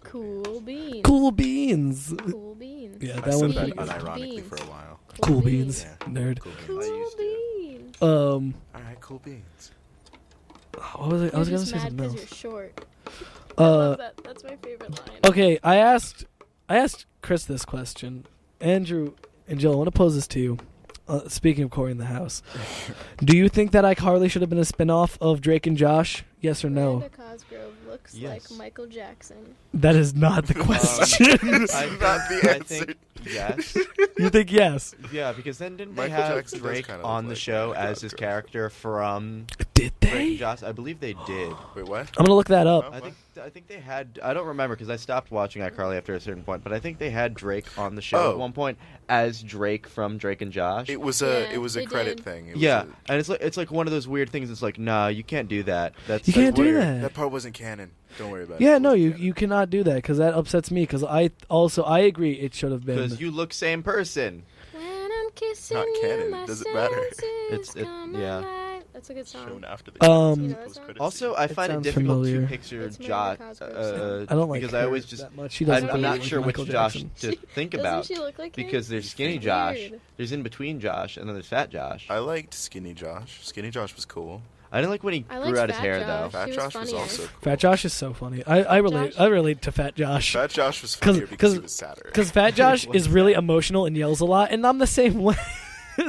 Cool beans. Cool Beans. Cool beans. Yeah, I that said one's that pretty good. unironically Beans. for a while. Cool Beans. Yeah. Nerd. Cool beans. Cool I used to. beans. All right, cool beans. What was it? I was You're gonna just say mad something 'cause else. you're short. I love Uh, that. That's my favorite line. okay, I asked Chris this question. Andrew and Jill, I want to pose this to you. Speaking of Corey in the House, do you think that iCarly should have been a spin-off of Drake and Josh? Yes or no? Miranda Cosgrove looks Yes. like Michael Jackson. That is not the question. I Not the think, I answer. think yes. You think yes? Yeah, because then didn't they Michael have Jackson does Drake kinda on look the like show Miranda as his Cosgrove. character from Did Drake and they? Josh? I believe they did. Wait, what? I'm gonna look that up. Oh. I think they had. I don't remember because I stopped watching iCarly after a certain point. But I think they had Drake on the show Oh. at one point as Drake from Drake and Josh. It was Yeah, a they credit did. thing. It was yeah, and it's like one of those weird things. It's like, nah, you can't do that. That's You like, can't do weird. that. That part wasn't canon. Don't worry about it. Yeah, It no, wasn't you canon. you cannot do that because that upsets me. Because I agree it should have been. Because you look same person. When I'm kissing Not you, canon, my does it matter? senses It- come yeah. alive. That's a good song. Shown after the Um, post-credits Also, scene. I It find it sounds difficult familiar. to picture It's Josh. Miranda Cosgrove's I don't like because her I always just. that much. She doesn't I'm look not like sure Michael which Josh Jackson. to think Doesn't about she look like him? because there's skinny Weird. Josh, there's in between Josh, and then there's fat Josh. I liked Skinny Josh. Skinny Josh was cool. I didn't like when he I grew liked out his Fat hair Josh. though. Fat He was Josh was funnier. also cool. Fat Josh is so funny. I relate. Josh- I relate to Fat Josh. Fat Josh was funnier because he was sadder. Because Fat Josh is really emotional and yells a lot, and I'm the same way.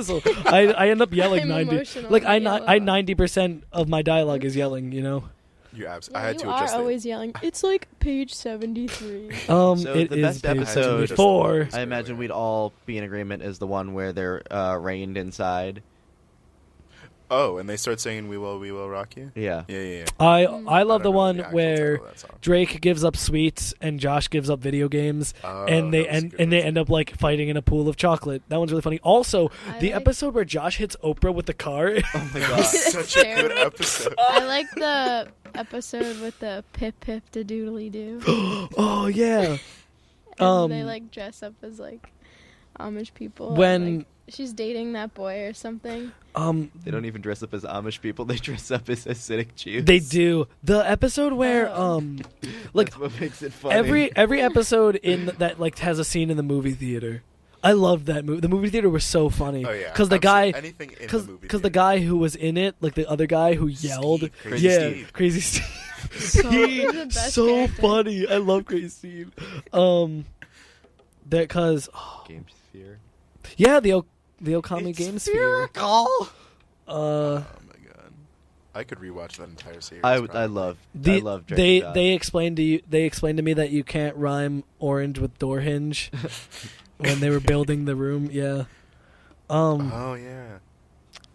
So I end up yelling I'm 90. emotional Like and yell a I lot. 90% of my dialogue is yelling. You know. Yeah, I had you to are adjust it. always yelling. It's like page 73. So It the is best page episode- 74. I imagine we'd all be in agreement is the one where they're reined inside. Oh, and they start singing "We Will Rock You." Yeah. Yeah. I Mm. love the don't know one the actual where title of that song. Drake gives up sweets and Josh gives up video games, Oh, and they that was a good and they one. end up like fighting in a pool of chocolate. That one's really funny. Also, I the like- episode where Josh hits Oprah with the car. Oh my That god. was such a good Terrible. episode. I like the episode with the pip pip to doodly doo. Oh yeah. And they like dress up as like Amish people. and, When like, she's dating that boy or something. They don't even dress up as Amish people. They dress up as acidic Jews. they do the episode where Oh. like That's what makes it funny. every episode in that like has a scene in the movie theater. I loved that movie. The movie theater was so funny. Oh yeah. Because the guy, anything in the because movie the theater. guy who was in it, like the other guy who yelled, Steve, Crazy yeah, Steve. Crazy Steve. So, He- he's the best so character. funny. I love Crazy Steve. That because Game Sphere. yeah, the Okami It's Game Sphere. Oh Uh, my god. I could rewatch that entire series. I probably. love the, Drake they and Josh. they explained to me that you can't rhyme orange with door hinge when they were building the room. Yeah. Oh yeah.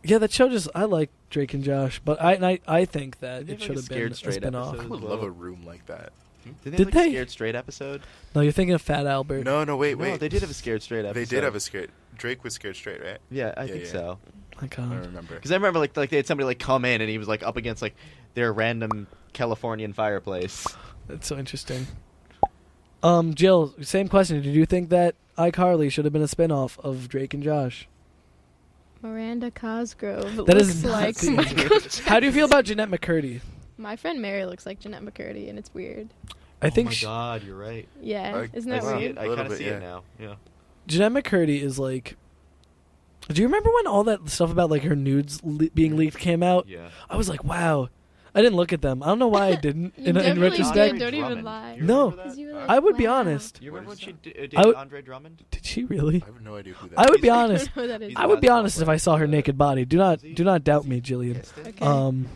Yeah, that show just I like Drake and Josh, but I think that Didn't it they have, should like, have a been a Scared Straight spin-off. episode? I would Well- love a room like that. Did they Did have like, they? a Scared Straight episode? No, you're thinking of Fat Albert. No, wait. No, they did have a Scared Straight episode. They did have a scared. Drake was scared straight, right? Yeah, I Yeah, think yeah. so. My I God. remember. Because I remember like they had somebody like come in and he was like up against like their random Californian fireplace. That's so interesting. Jill, same question. Did you think that iCarly should have been a spin-off of Drake and Josh? Miranda Cosgrove That looks is not like the Michael How do you feel about Jeanette McCurdy? My friend Mary looks like Jeanette McCurdy, and it's weird. I think Oh my god, you're right. Yeah, isn't I that see weird? it. I Little kind of bit, see yeah. it now. Yeah. Jeanette McCurdy is like. Do you remember when all that stuff about like her nudes being leaked came out? Yeah. I was like, wow. I didn't look at them. I don't know why I didn't. You in definitely retrospect, did. Don't even Drummond. lie. Do you No. remember that? You were like, I would be wow. honest. You remember when she dated I would- Andre Drummond? Did she really? I have no idea who that I would is. be honest. I don't know who that is. He's I would be basketball honest if player. I saw her naked body. Do not doubt me, Jillian. Okay.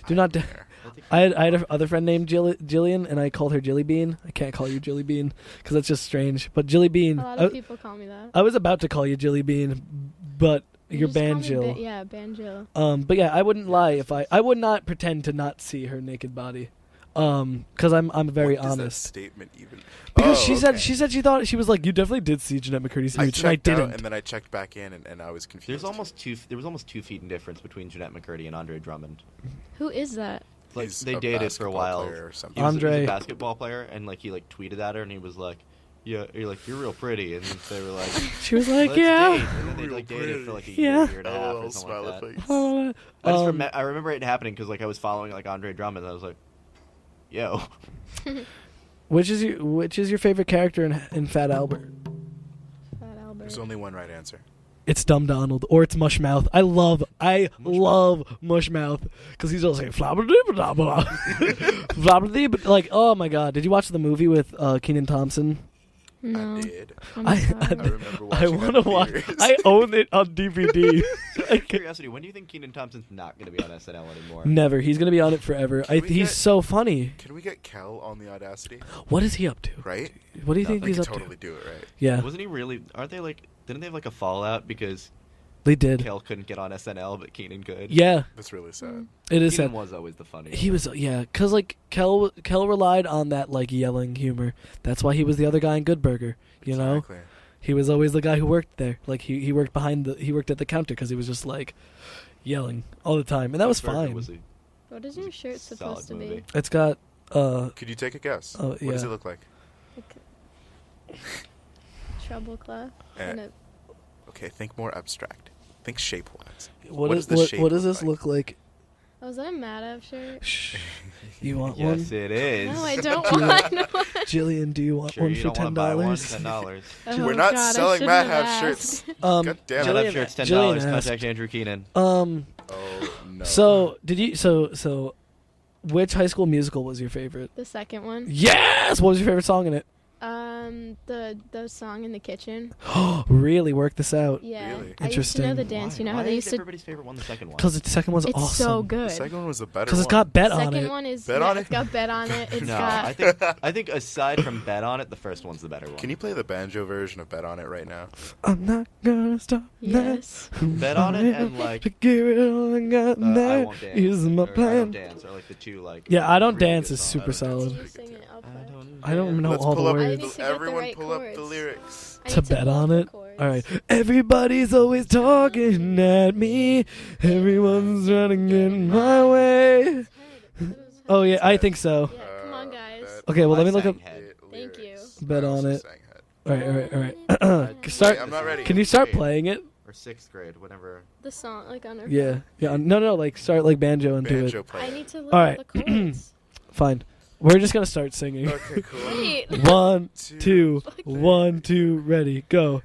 Do not. There. I had a other friend named Jillian, and I called her Jilly Bean. I can't call you Jilly Bean because that's just strange. But Jilly Bean, A lot of people call me that. I was about to call you Jilly Bean, but you're just call me Banjill. yeah, Banjill. But yeah, I wouldn't lie if I would not pretend to not see her naked body. Because I'm very What does that honest. statement even? Because Oh, she said okay. she thought she was like, you definitely did see Jeanette McCurdy's I nudes, and I checked out, didn't. and then I checked back in, and I was confused. There was almost 2 feet in difference between Jeanette McCurdy and Andre Drummond. Who is that? Like He's they a dated for a basketball while. player or something. He was Andre- a basketball player, and like he like tweeted at her, and he was like, "Yeah, you're real pretty," and they were like, She was like, "Let's yeah. date." And then they Real like dated for like a Yeah. year and a half LOL, or something like smiley that. face. I remember it happening because like I was following like Andre Drummond, and I was like, "Yo." Which is your favorite character in Fat Albert? Fat Albert. There's only one right answer. It's Dumb Donald or it's Mushmouth. I love Mushmouth because he's always like flabba like, oh my god, did you watch the movie with Keenan Thompson? No. I did. I'm I sorry. I remember I watching want to that in watch. theaters. I own it on DVD. Out of curiosity, when do you think Keenan Thompson's not going to be on SNL anymore? Never. He's gonna be on it forever. Can we He's get- so funny. Can we get Kel on the Audacity? What is he up to? Right? What do you think We he's could up totally to? do it, right? Yeah, Wasn't he really? Aren't they like? Didn't they have like a fallout because they did. Kel couldn't get on SNL, but Keenan could? Yeah, That's really sad. it is Keenan sad. was always the funniest. He was, yeah, because like Kel relied on that like yelling humor. That's why he was the other guy in Good Burger. You know, Exactly. he was always the guy who worked there. Like he worked he worked at the counter because he was just like yelling all the time, and that was Burger fine. Was a What is your shirt solid supposed to movie. be? It's got Could you take a guess? Oh, What does yeah. it look like? Like treble clef. Eh. And a, Okay, think more abstract. Think shape-wise. what What is does the shape what does look this like? look like? oh, is that a Madav shirt? Shh. You want Yes, one, it is. No, I don't Jillian. want one. Jillian? Do you want Sure, one you for don't want to buy one? $10? Oh, We're not God, I selling shouldn't Mad have Have asked. shirts. God damn Jillian, it. Jillian- shirts $10. Jillian Contact asked. Andrew Keenan. Oh, no. So did you? So, which High School Musical was your favorite? The second one. Yes. What was your favorite song in it? The song in the kitchen. Really work this out. Yeah. Really? I used to know Interesting. the dance. You know Why how they is used to. everybody's favorite one the second one? Because the second one's It's awesome. so The good. second one was the better Because one. it's got bet on Second it. one is Bet yeah, on it? it's got bet on it. It's no, got. I think aside from Bet on It, the first one's the better one. Can you play the banjo version of Bet on It right now? I'm not gonna stop. Yes. Bet on It and like to give it all I got I now Won't Dance is my or I plan. Don't Dance are like the two like. Yeah, I Don't really Dance good is songs. super I Don't Dance solid. is You pretty sing good, it. I'll I play. don't know Let's all pull the up. I words. need to get the Everyone right pull up the chords. lyrics. I To need bet pull on up the it. chords. All right. Everybody's always talking at me. Everyone's trying to get in my way. Oh yeah, I think so. Yeah, come on, guys. Bet Okay, well let me I look sang up. Head. Thank you. lyrics. Bet I on also it. sang Head. All right, all right. Start. Wait, I'm not ready. Can you start playing it? Or sixth grade, whatever. The song, like on our. Yeah. Yeah. No. Like start like banjo into Banjo it. player. I need to look All at right. the chords. Fine. We're just gonna start singing. Okay, cool. Wait. 1, 2, 1, 2, ready, go.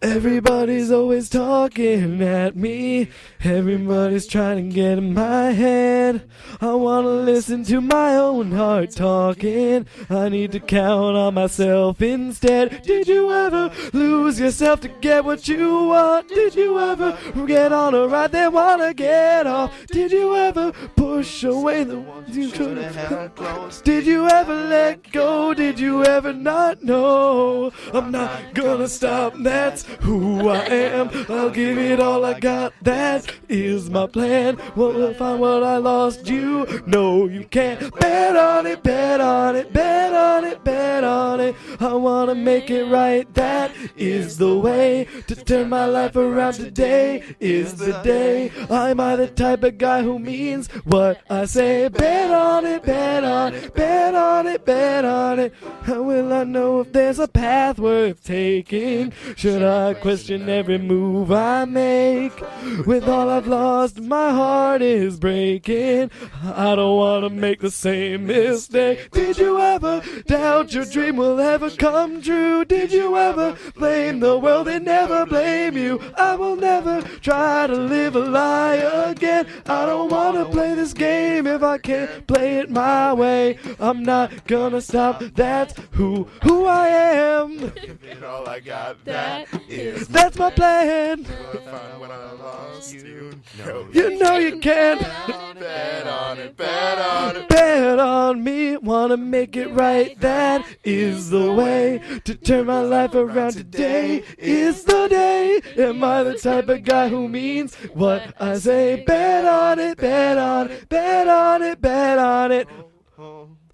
Everybody's always talking at me. Everybody's trying to get in my head. I wanna listen to my own heart talking. I need to count on myself instead. Did you ever lose yourself to get what you want? Did you ever get on a ride then wanna get off? Did you ever push away the ones you should have? Did you ever let go? Did you ever not know? I'm not gonna stop, that's who I am. I'll give it all I got, that is my plan. Will I find what I lost? You know you can't. Bet on it, bet on it, bet on it, bet on it. I wanna make it right, that is the way to turn my life around. Today is the day. Am I the type of guy who means what I say? Bet on it, bet on it, bet bet on it, bet on it. How will I know if there's a path worth taking? Should I question every move I make? With all I've lost, my heart is breaking. I don't want to make the same mistake. Did you ever doubt your dream will ever come true? Did you ever blame the world and never blame you? I will never try to live a lie again. I don't want to play this game if I can't play it my way. I'm not gonna stop, that's who I am. And all I got, That's my plan. fun when I lost you. No, You know you can. bet on it, bet on it. Bet on me, wanna make it right. That is the way to turn my life around. Today is the day. Am I the type of guy who means what I say? Bet on it, bet on it, bet on it, bet on it.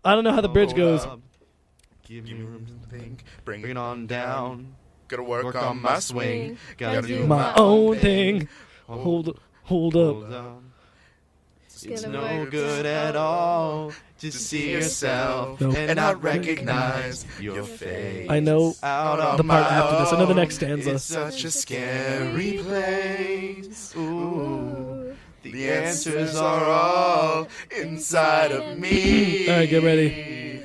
I don't know how the bridge goes. Give Give me me room room to to think, bring it on down. Gotta work on my swing. Gotta do My own thing. Hold up. Hold on. It's gonna no work good at all to see yourself Nope. and not recognize your face. I know Out on the part my after this. I know the own. next stanza. It's such a scary place. Ooh. The answers are all inside of me. All right, get ready.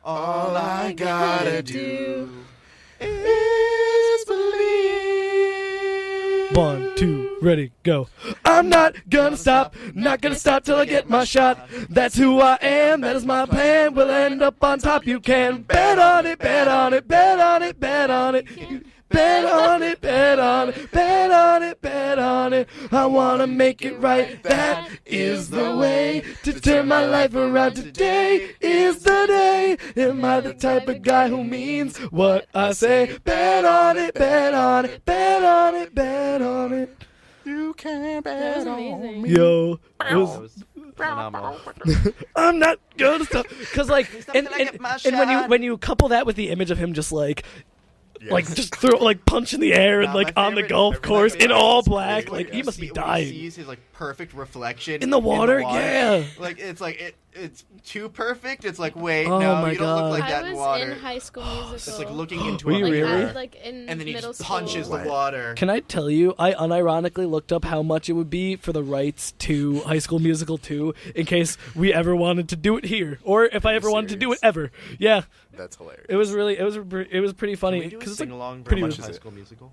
All I gotta do is believe. 1, 2, ready, go. I'm not gonna stop till I get my shot. That's who I am, that is my plan. We'll end up on top. You can bet on it, bet on it, bet on it, bet on it. Bet on it, bet on it, bet on it, bet on it. I wanna make it right. That is the way to turn my life around. Today is the day. Am I the type of guy who means what I say? Bet on it, bet on it, bet on it, bet on it. You can That was bet on amazing. me. Yo, That was phenomenal. I'm not gonna stop. Cause like, and till I get my when you shot. when you couple that with the image of him just like Yes. like just throw like punch in the air and Nah, like my on the favorite- golf every course time in I all see- black, yeah, like he must be When dying. he sees his like perfect reflection In the water? Yeah. Like it's like it's too perfect. It's like wait, Oh no, my you don't God. look like I that in was water. in High School Musical. It's like looking into Were a you like, really? like in and then he middle just school. punches the What? water. Can I tell you, I unironically looked up how much it would be for the rights to High School Musical 2 in case we ever wanted to do it here, or if I ever wanted to do it ever. Yeah, That's hilarious. it was pretty funny Can we do a because it's sing like along for pretty High much is it? School Musical?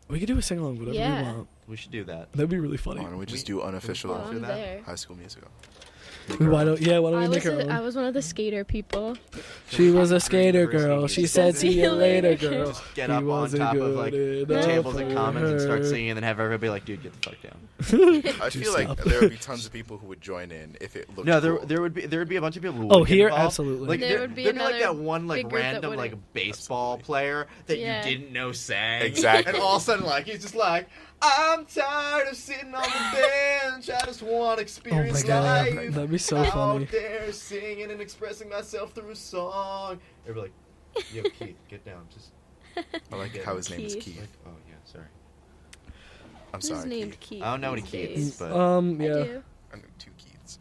we could do a sing along whatever Yeah. we want. We should do that. That'd be really funny. Why don't we just do unofficial Well, I'm that? there. High School Musical? Why don't we I make was, our own? I was one of the skater people. She was a skater girl. She said, "See you later, girl." Just get He up on wasn't top of good like enough tables and for commons and start her. singing, and then have everybody be like, "Dude, get the fuck down." I feel like stop. there would be tons of people who would join in if it looked No, cool. there would be a bunch of people who Oh, would get here? involved. Absolutely. Like There would be there'd be like another that one like big group that random like wouldn't. baseball player that Yeah. you didn't know sang. Exactly. And all of a sudden like he's just like, I'm tired of sitting on the bench. I just want to Oh experience my god, life. that'd be so out funny. there singing and expressing myself through a song. Everybody like, yo, Keith, get down. Just I like how his name is Keith. Keith. like, oh yeah, sorry. I'm Who's sorry, named Keith. Keith? I don't know any these Keiths, days? but I Yeah. do. I know 2 Keiths.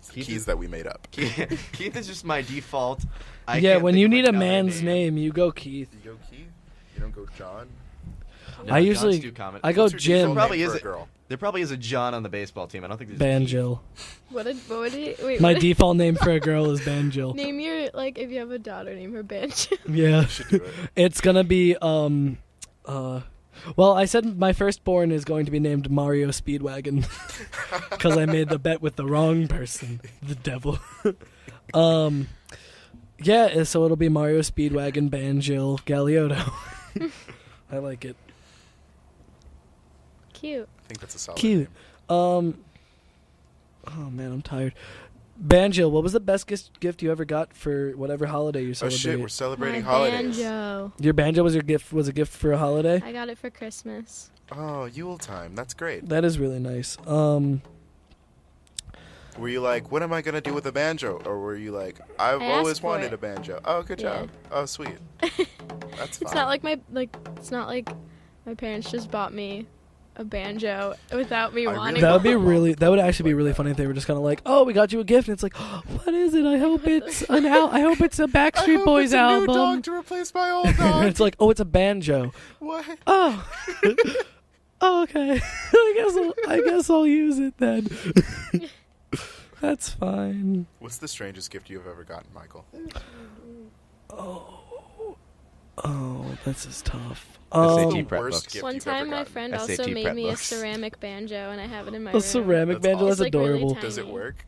It's the Keith Keys is- that we made up. Keith is just my default. I Yeah, can't when think you of need a another man's name, you go Keith. You go Keith? You don't go John? No, I John's usually- too common. I go What's your Jim. default Probably name is for a it- girl? There probably is a John on the baseball team. I don't think there's a Banjill. What would he? Wait. My what- default name for a girl is Banjill. Name your like if you have a daughter, name her Banjo. Yeah. Should do it. It's gonna be well, I said my firstborn is going to be named Mario Speedwagon because I made the bet with the wrong person, the devil. Yeah, so it'll be Mario Speedwagon, Banjill, Galioto. I like it. Cute. I think that's a solid Cute. name. Oh man, I'm tired. Banjill, what was the best gift you ever got for whatever holiday you Oh celebrate? shit, we're celebrating My holidays. banjo. Your banjo was a gift for a holiday? I got it for Christmas. Oh, Yule time. That's great. That is really nice. Were you like, what am I going to do with a banjo? Or were you like, I've I asked always for wanted it. a banjo. Oh, good Yeah. job. Oh, sweet. That's fine. It's not like my parents just bought me a banjo without me I really wanting. That would be want really. That would actually be like really that. funny if they were just kind of like, "Oh, we got you a gift," and it's like, "What is it? I hope it's I hope it's a I Backstreet hope Boys it's a new album." dog to replace my old And dog. it's like, "Oh, it's a banjo." What? Oh. Oh, okay. I guess I'll use it then. That's fine. What's the strangest gift you've ever gotten, Michael? Oh, this is tough. SAT prep Worst books. gift One you've time, ever my gotten. friend SAT also made prep me a books. ceramic banjo, and I have it in my A room. ceramic That's banjo. awesome. That's It's, like, really adorable. tiny. Does it work?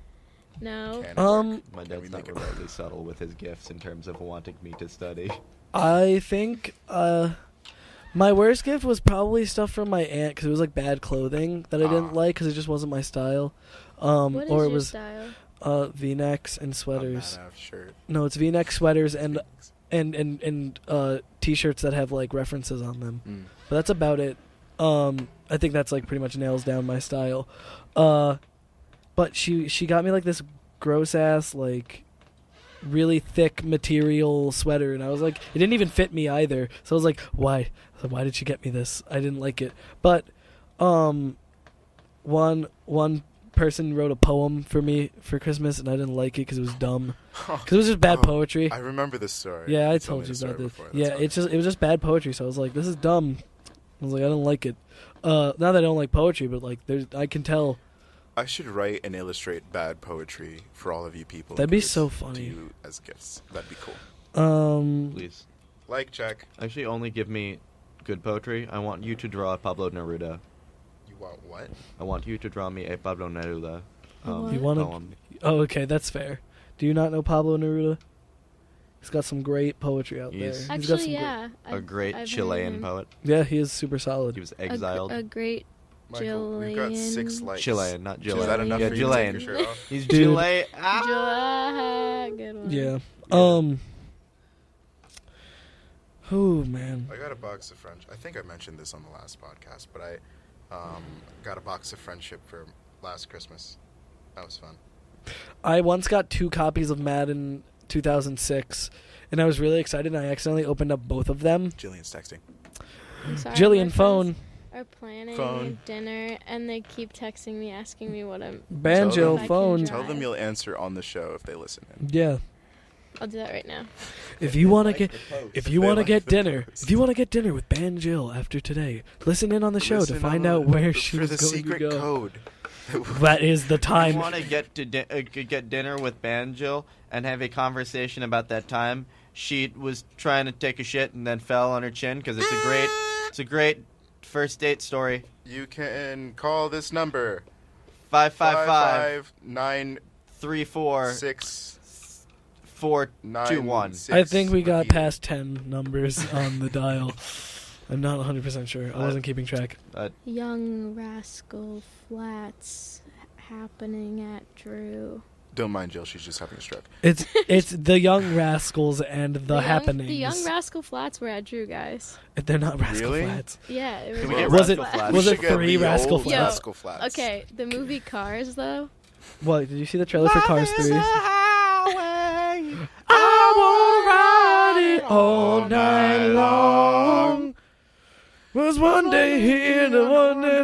No. Can it Um, work? My Can we dad's make not it work? remotely subtle with his gifts in terms of wanting me to study. I think my worst gift was probably stuff from my aunt because it was like bad clothing that I didn't Ah. like because it just wasn't my style. What is or it your was style? V-necks and A sweaters. Mad Ave shirt. No, it's V-neck sweaters and Things. t-shirts that have like references on them. But that's about it. I think that's like pretty much nails down my style. But she got me like this gross ass like really thick material sweater, and I was like, it didn't even fit me either. So I was like, why? I was like, why did she get me this? I didn't like it. But one person wrote a poem for me for Christmas, and I didn't like it because it was dumb. Because it was just bad Oh, poetry. I remember this story. Yeah, I You told me you the story about this. before. That's Yeah, funny. it was just bad poetry. So I was like, this is dumb. I was like, I don't like it. Not that I don't like poetry, but like, I can tell. I should write and illustrate bad poetry for all of you people. That'd be give so to funny. you as gifts. That'd be cool. Please. Like, check. Actually, only give me good poetry. I want you to draw Pablo Neruda. You want what? I want you to draw me a Pablo Neruda What? You wanna- poem. Oh, okay, that's fair. Do you not know Pablo Neruda? He's got some great poetry out there. He's- He's got Actually, some yeah. A great I've heard Chilean him. poet. Yeah, he is super He solid. was A gr- exiled. A great Michael, we've got 6 Jillian. likes. Chilean, not Is that Jillian. enough Yeah, for you to take Jillian. your shirt off? He's Dude. Chilean. Good one. Yeah. Yeah. Oh man. I got a box of French. I think I mentioned this on the last podcast, but I got a box of Friendship for last Christmas. That was fun. I once got 2 copies of Madden 2006, and I was really excited. And I accidentally opened up both of them. Jillian's texting. I'm sorry, Jillian, my phone. friends Are planning Phone. dinner, and they keep texting me asking me what I'm. Banjo, If I can phone. drive. Tell them you'll answer on the show if they listen in. Yeah. I'll do that right now. If you want to get If they like get the dinner, post. if you want to get dinner with Banjill after today, listen in on the show Listen to find on out the- where she for was the going secret to go. code. That is the I time. want to get to get dinner with Banjill and have a conversation about that time she was trying to take a shit and then fell on her chin because it's a great first date story. You can call this number 555 9 34 6 421. 9 I think we got Repeat. past 10 numbers on the dial. I'm not 100% sure. I wasn't keeping track. Young Rascal Flats happening at Drew. Don't mind Jill, she's just having a stroke. It's the Young Rascals and the Happenings. The Young Rascal Flats were at Drew, guys. They're not Rascal Really? Flats. Yeah, it was. Can we all get Was it- Rascal Flats? was We it should get 3 the Rascal old Flats? Rascal Flats. Okay, the movie Cars, though. What? Did you see the trailer for Cars 3? I I wanna ride it all night long. Was one day here, the one day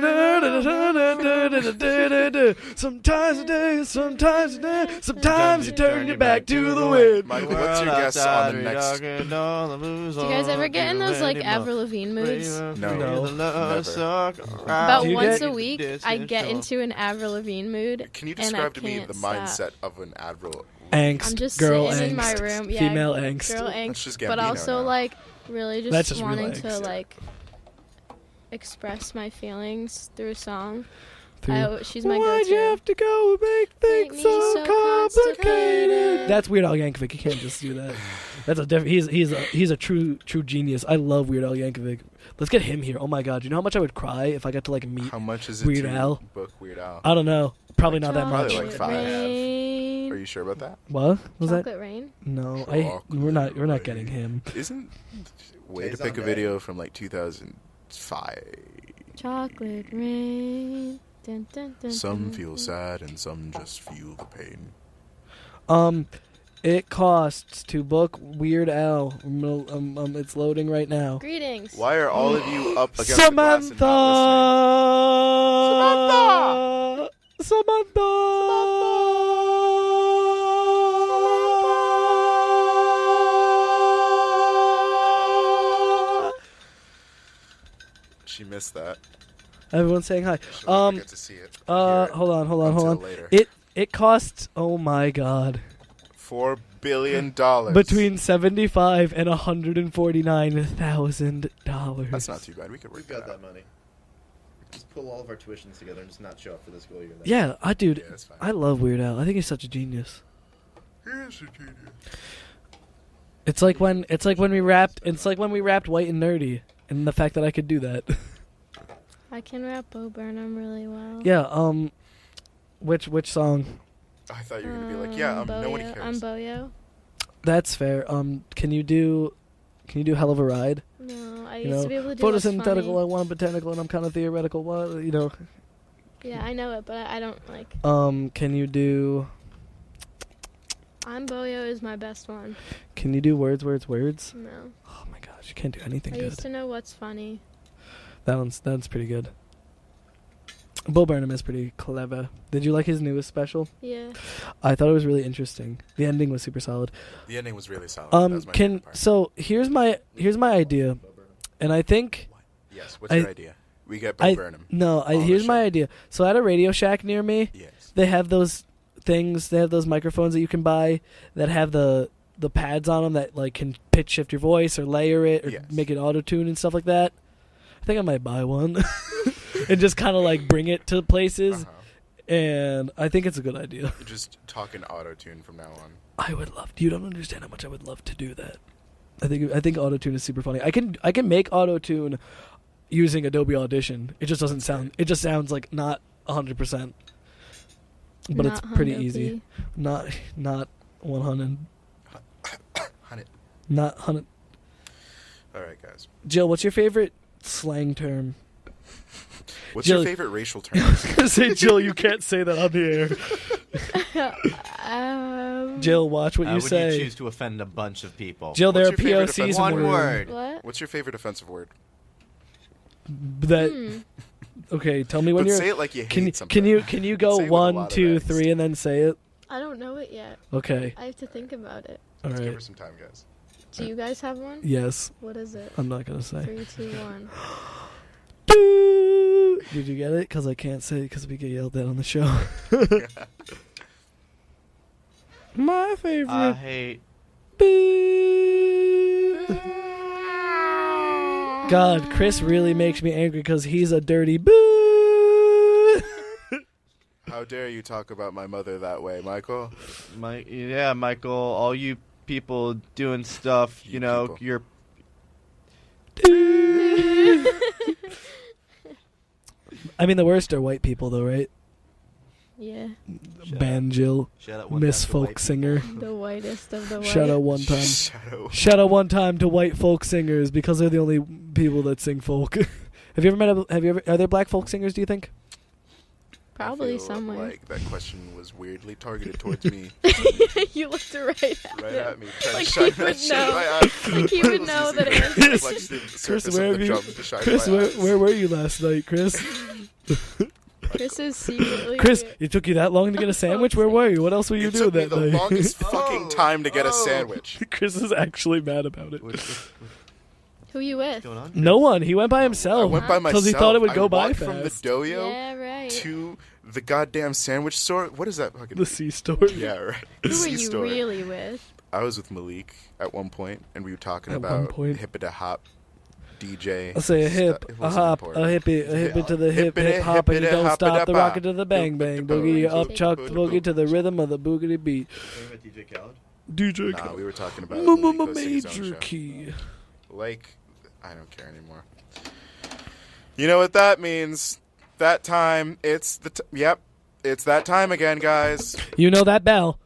sometimes a day, sometimes a day, sometimes you turn your back to the wind. Michael, what's your guess on the next? Do you guys ever get in those like Avril Lavigne moods? No. About Do you once get- a week, I get into an Avril Lavigne mood. Can you and I describe to me can't the stop. mindset of an Avril? Angst, I'm just girl sitting angst, in my room, yeah, female angst. girl That's angst, just but Gambino also now. like really That's just just real wanting to angst. like express my feelings through a song. Through- She's my Why'd you go-to. have to go make Make things me so so complicated? complicated. That's Weird Al Yankovic. You can't just do that. That's a he's a true genius. I love Weird Al Yankovic. Let's get him here. Oh my god, you know how much I would cry if I got to like meet. How much is it Weird to Al? book Weird Al? I don't know. Probably not that Probably much. like Chocolate 5. Rain. Are you sure about that? What was that? Chocolate Rain. No, Chocolate we're not Rain. getting him. Isn't way to Days pick on a Day. video from like 2005? Chocolate Rain. Dun, dun, dun, Some dun, feel dun. sad and some just feel the pain. it costs to book Weird Al? It's loading right now. Greetings. Why are all of you up against the glass and not Samantha. She missed that. Everyone's saying hi. She'll never get to see it. Hold on. Until later. It costs. Oh my God. $4 billion. Between $75,000 and $149,000. That's not too bad. We could work We've got that that out. money. Just pull all of our tuitions together and just not show up for the school year. Yeah, dude, Yeah, that's fine. I love Weird Al. I think he's such a genius. He is a genius. It's like when we rapped White and Nerdy, and the fact that I could do that. I can rap Bo Burnham really well. Yeah. Which song? I thought you were gonna be like, yeah, nobody cares. I'm Boyo. That's fair. Can you do Hell of a Ride? No, I You used know, to be able to do what's photosynthetical, I funny. want botanical, and I'm kind of theoretical. What you know? Yeah, I know it, but I don't like. Can you do? I'm Boyo is my best one. Can you do words? No. Oh my gosh, you can't do anything I good. used to know what's funny. That's pretty good. Bo Burnham is pretty clever. Did you like his newest special? Yeah. I thought it was really interesting. The ending was super solid. The ending was really solid. That was my favorite part. So here's my idea, and I think Yes. What's your idea? We get Bo Burnham. here's the my show. idea. So at a Radio Shack near me, Yes. they have those things. They have those microphones that you can buy that have the pads on them that like can pitch shift your voice or layer it or Yes. make it auto tune and stuff like that. I think I might buy one and just kind of like bring it to places. And I think it's a good idea. You're just talking auto-tune from now on. I would love. You don't understand how much I would love to do that. I think auto tune is super funny. I can make auto tune using Adobe Audition. It just doesn't sound. It just sounds like not 100%. But Not it's pretty 100p. easy. Not 100. Hunt it. Not 100. All right, guys. Jill, what's your favorite slang term? What's Jill- your favorite racial term? I was gonna say, Jill, you can't say that on the air. Jill, watch what you Would say. you choose to offend a bunch of people? Jill, there are What's your favorite POCs in the One room. word. What? What's your favorite offensive word? That Hmm. okay? Tell me when But you're. say it like you Can hate something. can you go Say it with a 1, lot of 2, X. 3, and then say it? I don't know it yet. Okay. I have to think about it. All Let's give right. her some time, guys. Do you guys have one? Yes. What is it? I'm not gonna say. 3, 2, 1. Did you get it? Because I can't say it because we get yelled at on the show. My favorite. I hate. God, Chris really makes me angry because he's a dirty boo. How dare you talk about my mother that way, Michael? Michael. All you people doing stuff. You You know, people. you're. I mean, the worst are white people, though, right? Yeah. Banjill, Shut up. one Miss time to white Folk Singer. The whitest of the white. Shout out one time. Shadow. Shout out one time to white folk singers because they're the only people that sing folk. Have you ever met? Are there black folk singers? Do you think? Probably I feel somewhere. Like that question was weirdly targeted towards me. You looked right at Right him. at me. Trying Like to shine he that would shit know. in my eye. Like he I would was know using that the it Chris, reflective Chris, surface where of have the you? drum to shine Chris, my eyes. where were you last night, Chris? Chris is secretly. Chris, it took you that long to get a sandwich? Where were you? What else were you It doing took me that the night? longest fucking time to get a sandwich. Chris is actually mad about it. What's Who you with? going on? No one. He went by I himself. went by myself. 'Cause he thought it would go I by walked from the fast. doyo Yeah, right. to the goddamn sandwich store. What is that fucking? The C store. Yeah, right. Who The were C you store. really with? I was with Malik at one point, and we were talking At one about point. hip to hop DJ. I'll say a hip, It a wasn't hop, important. a hippie to the hip, Hippity, hip hop, and you hippity, don't stop the hoppity, rocket to the bang bang boogie, up chuck the boogie to the rhythm of the boogity beat. DJ Khaled? DJ Nah, we were talking about Malik hosting his own major show. key. Like, I don't care anymore. You know what that means? That time, it's yep, it's that time again, guys. You know that bell.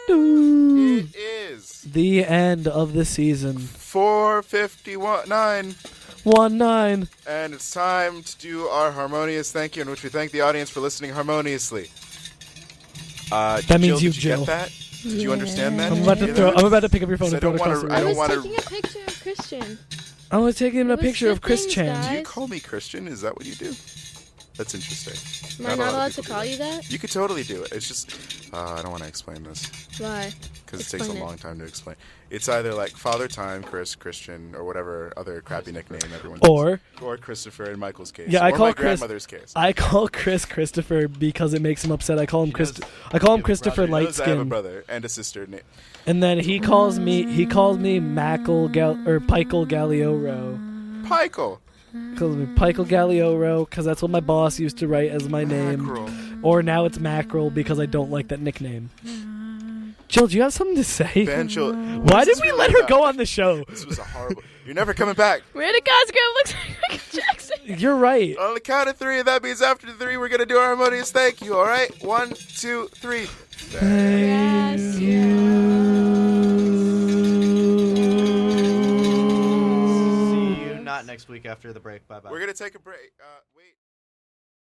It is The end of the season. 4:51, 1-9. and it's time to do our harmonious thank you, in which we thank the audience for listening harmoniously. That means Jill, you, did Jill. Get that? Did you understand that? I'm about to throw. I'm about to pick up your phone So and throw it across the I room. don't I was wanna- taking a picture of Christian. I was taking a It was picture of the Chris things, Chan. guys. Do you call me Christian? Is that what you do? That's interesting. Am I Not a not lot of allowed to people do call that. you that? You could totally do it. It's just I don't want to explain this Why? because it takes a Explain it. long time to explain. It's either like Father Time, Chris, Christian, or whatever other crappy nickname everyone Or Christopher in Michael's case. Yeah, I or call my Chris- grandmother's case. I call Chris Christopher because it makes him upset. I call him He knows I call him you have a Christopher brother. He knows I have a Lightskin, brother and a sister. and then he calls me Michael Gallioro. Michael. He calls me Michael Gallioro because that's what my boss used to write as my name. Mackerel. Or now it's Mackerel because I don't like that nickname. Jill, do you have something to say? Banjill. Why What's did this we really let her about? go on the show? This was a horrible. You're never coming back. Where did God's girl looks like Michael Jackson? You're right. On the count of 3, that means after 3, we're gonna do our harmonious thank you. All right, 1, 2, 3. Yes, See you not next week after the break. Bye bye. We're gonna take a break. Wait.